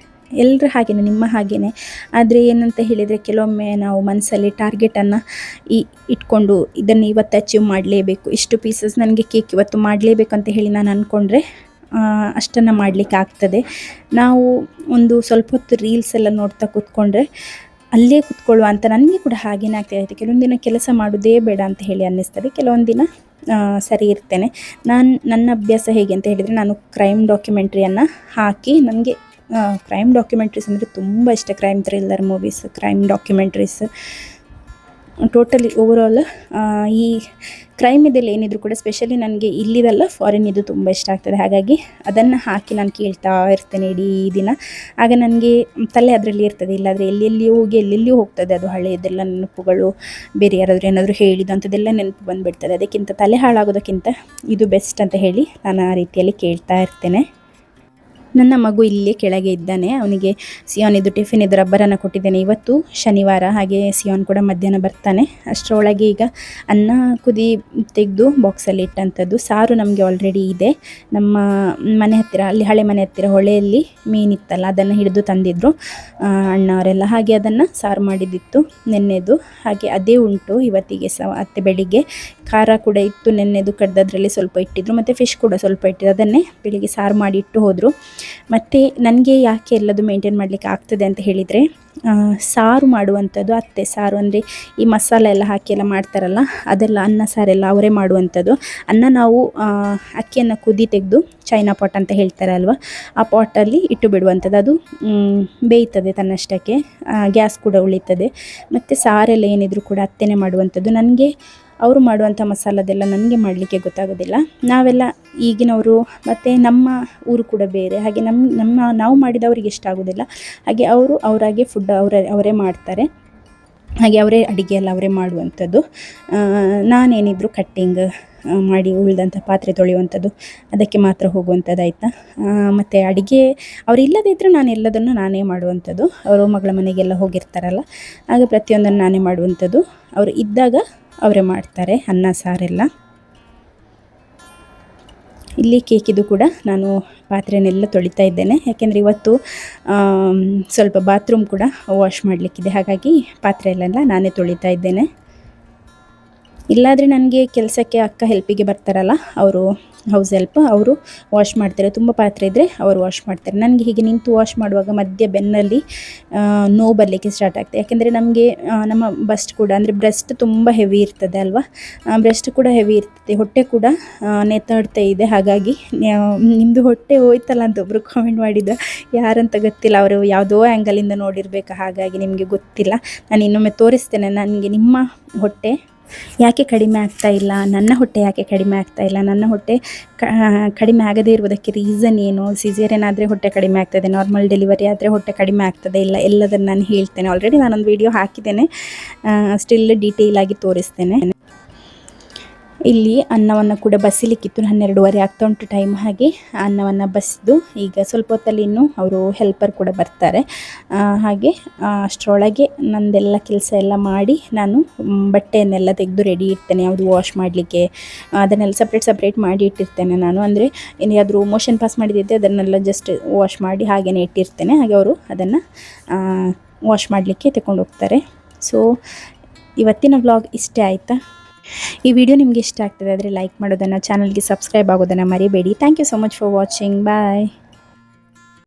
ಎಲ್ಲರ ಹಾಗೆಯೇ, ನಿಮ್ಮ ಹಾಗೆಯೇ. ಆದರೆ ಏನಂತ ಹೇಳಿದರೆ, ಕೆಲವೊಮ್ಮೆ ನಾವು ಮನಸ್ಸಲ್ಲಿ ಟಾರ್ಗೆಟನ್ನು ಇಟ್ಕೊಂಡು ಇದನ್ನು ಇವತ್ತು ಅಚೀವ್ ಮಾಡಲೇಬೇಕು, ಇಷ್ಟು ಪೀಸಸ್ ನನಗೆ ಕೇಕ್ ಇವತ್ತು ಮಾಡಲೇಬೇಕು ಅಂತ ಹೇಳಿ ನಾನು ಅಂದ್ಕೊಂಡ್ರೆ ಅಷ್ಟನ್ನು ಮಾಡಲಿಕ್ಕೆ ಆಗ್ತದೆ. ನಾವು ಒಂದು ಸ್ವಲ್ಪ ಹೊತ್ತು ರೀಲ್ಸ್ ಎಲ್ಲ ನೋಡ್ತಾ ಕೂತ್ಕೊಂಡ್ರೆ ಅಲ್ಲೇ ಕೂತ್ಕೊಳ್ಳುವ ಅಂತ ನನಗೆ ಕೂಡ ಹಾಗೇನೇ ಆಗ್ತಾಯಿತ್ತು. ಕೆಲವೊಂದು ದಿನ ಕೆಲಸ ಮಾಡೋದೇ ಬೇಡ ಅಂತ ಹೇಳಿ ಅನ್ನಿಸ್ತದೆ, ಕೆಲವೊಂದು ದಿನ ಸರಿ ಇರ್ತೇನೆ. ನನ್ನ ಅಭ್ಯಾಸ ಹೇಗೆ ಅಂತ ಹೇಳಿದರೆ, ನಾನು ಕ್ರೈಮ್ ಡಾಕ್ಯುಮೆಂಟ್ರಿಯನ್ನು ಹಾಕಿ, ನನಗೆ ಕ್ರೈಮ್ ಡಾಕ್ಯುಮೆಂಟ್ರೀಸ್ ಅಂದರೆ ತುಂಬ ಇಷ್ಟ. Crime thriller movies, crime documentaries, totally overall ಈ ಕ್ರೈಮ್ ಇದೆಲ್ಲ ಏನಿದ್ರು ಕೂಡ, ಸ್ಪೆಷಲಿ ನನಗೆ ಇಲ್ಲಿದೆಲ್ಲ ಫಾರಿನ್ ಇದು ತುಂಬ ಇಷ್ಟ ಆಗ್ತದೆ. ಹಾಗಾಗಿ ಅದನ್ನು ಹಾಕಿ ನಾನು ಕೇಳ್ತಾ ಇರ್ತೇನೆ ಇಡೀ ದಿನ. ಆಗ ನನಗೆ ತಲೆ ಅದರಲ್ಲಿ ಇರ್ತದೆ, ಇಲ್ಲಾದರೆ ಎಲ್ಲೆಲ್ಲಿಯೂ ಹೋಗ್ತದೆ ಅದು ಹಳೆಯದೆಲ್ಲ ನೆನಪುಗಳು, ಬೇರೆ ಯಾರಾದರೂ ಏನಾದರೂ ಹೇಳಿದ್ದು ಅಂಥದ್ದೆಲ್ಲ ನೆನಪು ಬಂದುಬಿಡ್ತದೆ. ಅದಕ್ಕಿಂತ ತಲೆ ಹಾಳಾಗೋದಕ್ಕಿಂತ ಇದು ಬೆಸ್ಟ್ ಅಂತ ಹೇಳಿ ನಾನು ಆ ರೀತಿಯಲ್ಲಿ ಕೇಳ್ತಾ ಇರ್ತೇನೆ. ನನ್ನ ಮಗು ಇಲ್ಲೇ ಕೆಳಗೆ ಇದ್ದಾನೆ. ಅವನಿಗೆ ಸಿಯಾನಿದ್ದು ಟಿಫಿನ್ ಇದು ರಬ್ಬರನ್ನು ಕೊಟ್ಟಿದ್ದೇನೆ. ಇವತ್ತು ಶನಿವಾರ, ಹಾಗೆ ಸಿಯಾನ್ ಕೂಡ ಮಧ್ಯಾಹ್ನ ಬರ್ತಾನೆ. ಅಷ್ಟರೊಳಗೆ ಈಗ ಅನ್ನ ಕುದಿ ತೆಗೆದು ಬಾಕ್ಸಲ್ಲಿ ಇಟ್ಟಂಥದ್ದು. ಸಾರು ನಮಗೆ ಆಲ್ರೆಡಿ ಇದೆ. ನಮ್ಮ ಮನೆ ಹತ್ತಿರ, ಅಲ್ಲಿ ಹಳೆ ಮನೆ ಹತ್ತಿರ ಹೊಳೆಯಲ್ಲಿ ಮೀನಿತ್ತಲ್ಲ, ಅದನ್ನು ಹಿಡಿದು ತಂದಿದ್ದರು ಅಣ್ಣವರೆಲ್ಲ. ಹಾಗೆ ಅದನ್ನು ಸಾರು ಮಾಡಿದ್ದಿತ್ತು ನೆನ್ನೆದು, ಹಾಗೆ ಅದೇ ಉಂಟು ಇವತ್ತಿಗೆ ಅತ್ತೆ ಬೆಳಿಗ್ಗೆ ಖಾರ ಕೂಡ ಇತ್ತು, ನೆನ್ನೆದು ಕಡ್ದದ್ರಲ್ಲಿ ಸ್ವಲ್ಪ ಇಟ್ಟಿದ್ರು, ಮತ್ತು ಫಿಶ್ ಕೂಡ ಸ್ವಲ್ಪ ಇಟ್ಟಿದ್ರು. ಅದನ್ನೇ ಬೆಳಿಗ್ಗೆ ಸಾರು ಮಾಡಿ ಇಟ್ಟು ಹೋದರು. ಮತ್ತು ನನಗೆ ಯಾಕೆ ಎಲ್ಲದು ಮೇಂಟೈನ್ ಮಾಡಲಿಕ್ಕೆ ಆಗ್ತದೆ ಅಂತ ಹೇಳಿದರೆ, ಸಾರು ಮಾಡುವಂಥದ್ದು ಅತ್ತೆ, ಸಾರು ಅಂದರೆ ಈ ಮಸಾಲೆ ಎಲ್ಲ ಹಾಕಿ ಎಲ್ಲ ಮಾಡ್ತಾರಲ್ಲ, ಅದೆಲ್ಲ ಅನ್ನ ಸಾರೆಲ್ಲ ಅವರೇ ಮಾಡುವಂಥದ್ದು. ಅನ್ನ ನಾವು ಅಕ್ಕಿಯನ್ನು ಕುದಿ ತೆಗೆದು ಚೈನಾ ಪಾಟ್ ಅಂತ ಹೇಳ್ತಾರೆ ಅಲ್ವಾ, ಆ ಪಾಟಲ್ಲಿ ಇಟ್ಟು ಬಿಡುವಂಥದ್ದು. ಅದು ಬೇಯ್ತದೆ ತನ್ನಷ್ಟಕ್ಕೆ, ಗ್ಯಾಸ್ ಕೂಡ ಉಳಿತದೆ. ಮತ್ತು ಸಾರೆಲ್ಲ ಏನಿದ್ರು ಕೂಡ ಅತ್ತೆನೇ ಮಾಡುವಂಥದ್ದು. ನನಗೆ ಅವರು ಮಾಡುವಂಥ ಮಸಾಲದೆಲ್ಲ ನನಗೆ ಮಾಡಲಿಕ್ಕೆ ಗೊತ್ತಾಗೋದಿಲ್ಲ. ನಾವೆಲ್ಲ ಈಗಿನವರು, ಮತ್ತು ನಮ್ಮ ಊರು ಕೂಡ ಬೇರೆ, ಹಾಗೆ ನಾವು ಮಾಡಿದವರಿಗೆ ಇಷ್ಟ ಆಗೋದಿಲ್ಲ. ಹಾಗೆ ಅವರಾಗೆ ಫುಡ್ ಅವರೇ ಮಾಡ್ತಾರೆ. ಹಾಗೆ ಅವರೇ ಅಡುಗೆ ಎಲ್ಲ ಅವರೇ ಮಾಡುವಂಥದ್ದು. ನಾನೇನಿದ್ರು ಕಟ್ಟಿಂಗ್ ಮಾಡಿ ಉಳಿದಂಥ ಪಾತ್ರೆ ತೊಳೆಯುವಂಥದ್ದು, ಅದಕ್ಕೆ ಮಾತ್ರ ಹೋಗುವಂಥದ್ದು ಆಯಿತಾ. ಮತ್ತು ಅಡುಗೆ ಅವರಿಲ್ಲದೇ ಇದ್ದರೆ ನಾನು ಎಲ್ಲದನ್ನು ನಾನೇ ಮಾಡುವಂಥದ್ದು. ಅವರು ಮಗಳ ಮನೆಗೆಲ್ಲ ಹೋಗಿರ್ತಾರಲ್ಲ, ಆಗ ಪ್ರತಿಯೊಂದನ್ನು ನಾನೇ ಮಾಡುವಂಥದ್ದು. ಅವರು ಇದ್ದಾಗ ಅವರೇ ಮಾಡ್ತಾರೆ ಅನ್ನ ಸಾರೆಲ್ಲ. ಇಲ್ಲಿ ಕೇಕಿದು ಕೂಡ ನಾನು ಪಾತ್ರೆನೆಲ್ಲ ತೊಳಿತಾ ಇದ್ದೇನೆ, ಯಾಕೆಂದರೆ ಇವತ್ತು ಸ್ವಲ್ಪ ಬಾತ್ರೂಮ್ ಕೂಡ ವಾಶ್ ಮಾಡಲಿಕ್ಕಿದೆ. ಹಾಗಾಗಿ ಪಾತ್ರೆ ಎಲ್ಲ ನಾನೇ ತೊಳಿತಾ ಇದ್ದೇನೆ. ಇಲ್ಲಾದರೆ ನನಗೆ ಕೆಲಸಕ್ಕೆ ಅಕ್ಕ ಹೆಲ್ಪಿಗೆ ಬರ್ತಾರಲ್ಲ, ಅವರು ಹೌಸ್ ಹೆಲ್ಪ್, ಅವರು ವಾಶ್ ಮಾಡ್ತಾರೆ. ತುಂಬ ಪಾತ್ರೆ ಇದ್ದರೆ ಅವರು ವಾಶ್ ಮಾಡ್ತಾರೆ. ನನಗೆ ಹೀಗೆ ನಿಂತು ವಾಶ್ ಮಾಡುವಾಗ ಮಧ್ಯೆ ಬೆನ್ನಲ್ಲಿ ನೋವು ಬರಲಿಕ್ಕೆ ಸ್ಟಾರ್ಟ್ ಆಗ್ತದೆ. ಯಾಕೆಂದರೆ ನಮಗೆ ನಮ್ಮ ಬಸ್ಟ್ ಕೂಡ, ಅಂದರೆ ಬ್ರೆಸ್ಟ್ ತುಂಬ ಹೆವಿ ಇರ್ತದೆ ಅಲ್ವಾ, ಬ್ರೆಸ್ಟ್ ಕೂಡ ಹೆವಿ ಇರ್ತದೆ, ಹೊಟ್ಟೆ ಕೂಡ ನೇತಾಡ್ತಾ ಇದೆ. ಹಾಗಾಗಿ ನಿಮ್ಮದು ಹೊಟ್ಟೆ ಹೋಯ್ತಲ್ಲ ಅಂತ ಒಬ್ಬರು ಕಾಮೆಂಟ್ ಮಾಡಿದ್ದು, ಯಾರಂತ ಗೊತ್ತಿಲ್ಲ, ಅವರು ಯಾವುದೋ ಆ್ಯಂಗಲಿಂದ ನೋಡಿರಬೇಕು, ಹಾಗಾಗಿ ನಿಮಗೆ ಗೊತ್ತಿಲ್ಲ. ನಾನು ಇನ್ನೊಮ್ಮೆ ತೋರಿಸ್ತೇನೆ ನನಗೆ ನಿಮ್ಮ ಹೊಟ್ಟೆ ಯಾಕೆ ಕಡಿಮೆ ಆಗ್ತಾ ಇಲ್ಲ, ನನ್ನ ಹೊಟ್ಟೆ ಯಾಕೆ ಕಡಿಮೆ ಆಗ್ತಾ ಇಲ್ಲ, ನನ್ನ ಹೊಟ್ಟೆ ಕಡಿಮೆ ಆಗದೇ ಇರುವುದಕ್ಕೆ ರೀಸನ್ ಏನು, ಸಿಸೇರಿಯನ್ ಆದರೆ ಹೊಟ್ಟೆ ಕಡಿಮೆ ಆಗ್ತದೆ, ನಾರ್ಮಲ್ ಡೆಲಿವರಿ ಆದರೆ ಹೊಟ್ಟೆ ಕಡಿಮೆ ಆಗ್ತದೆ ಇಲ್ಲ, ಎಲ್ಲದನ್ನು ನಾನು ಹೇಳ್ತೇನೆ. ಆಲ್ರೆಡಿ ನಾನೊಂದು ವಿಡಿಯೋ ಹಾಕಿದ್ದೇನೆ, ಸ್ಟಿಲ್ ಡೀಟೇಲ್ ಆಗಿ ತೋರಿಸ್ತೇನೆ. ಇಲ್ಲಿ ಅನ್ನವನ್ನು ಕೂಡ ಬಸಿಲಿಕ್ಕಿತ್ತು, 12:30 ಆಗ್ತಾ ಉಂಟು ಟೈಮ್. ಹಾಗೆ ಅನ್ನವನ್ನು ಬಸಿದು ಈಗ ಸ್ವಲ್ಪ ಹೊತ್ತಲ್ಲಿ ಇನ್ನೂ ಅವರು ಹೆಲ್ಪರ್ ಕೂಡ ಬರ್ತಾರೆ. ಹಾಗೆ ಅಷ್ಟರೊಳಗೆ ನಂದೆಲ್ಲ ಕೆಲಸ ಎಲ್ಲ ಮಾಡಿ ನಾನು ಬಟ್ಟೆಯನ್ನೆಲ್ಲ ತೆಗೆದು ರೆಡಿ ಇಡ್ತೇನೆ, ಯಾವುದು ವಾಶ್ ಮಾಡಲಿಕ್ಕೆ ಅದನ್ನೆಲ್ಲ ಸಪ್ರೇಟ್ ಮಾಡಿ ಇಟ್ಟಿರ್ತೇನೆ ನಾನು. ಅಂದರೆ ಏನಾದರೂ ಮೋಷನ್ ಪಾಸ್ ಮಾಡಿದ್ದೆ ಅದನ್ನೆಲ್ಲ ಜಸ್ಟ್ ವಾಶ್ ಮಾಡಿ ಹಾಗೆಯೇ ಇಟ್ಟಿರ್ತೇನೆ. ಹಾಗೆ ಅವರು ಅದನ್ನು ವಾಶ್ ಮಾಡಲಿಕ್ಕೆ ತಗೊಂಡು ಹೋಗ್ತಾರೆ. ಸೊ ಇವತ್ತಿನ ವ್ಲಾಗ್ ಇಷ್ಟೇ ಆಯಿತಾ. ಈ ವಿಡಿಯೋ ನಿಮಗೆ ಇಷ್ಟ ಆಗ್ತದೆ ಆದರೆ ಲೈಕ್ ಮಾಡೋದನ್ನು, ಚಾನಲ್ಗೆ ಸಬ್ಸ್ಕ್ರೈಬ್ ಆಗೋದನ್ನು ಮರಿಬೇಡಿ. Thank you so much for watching. Bye.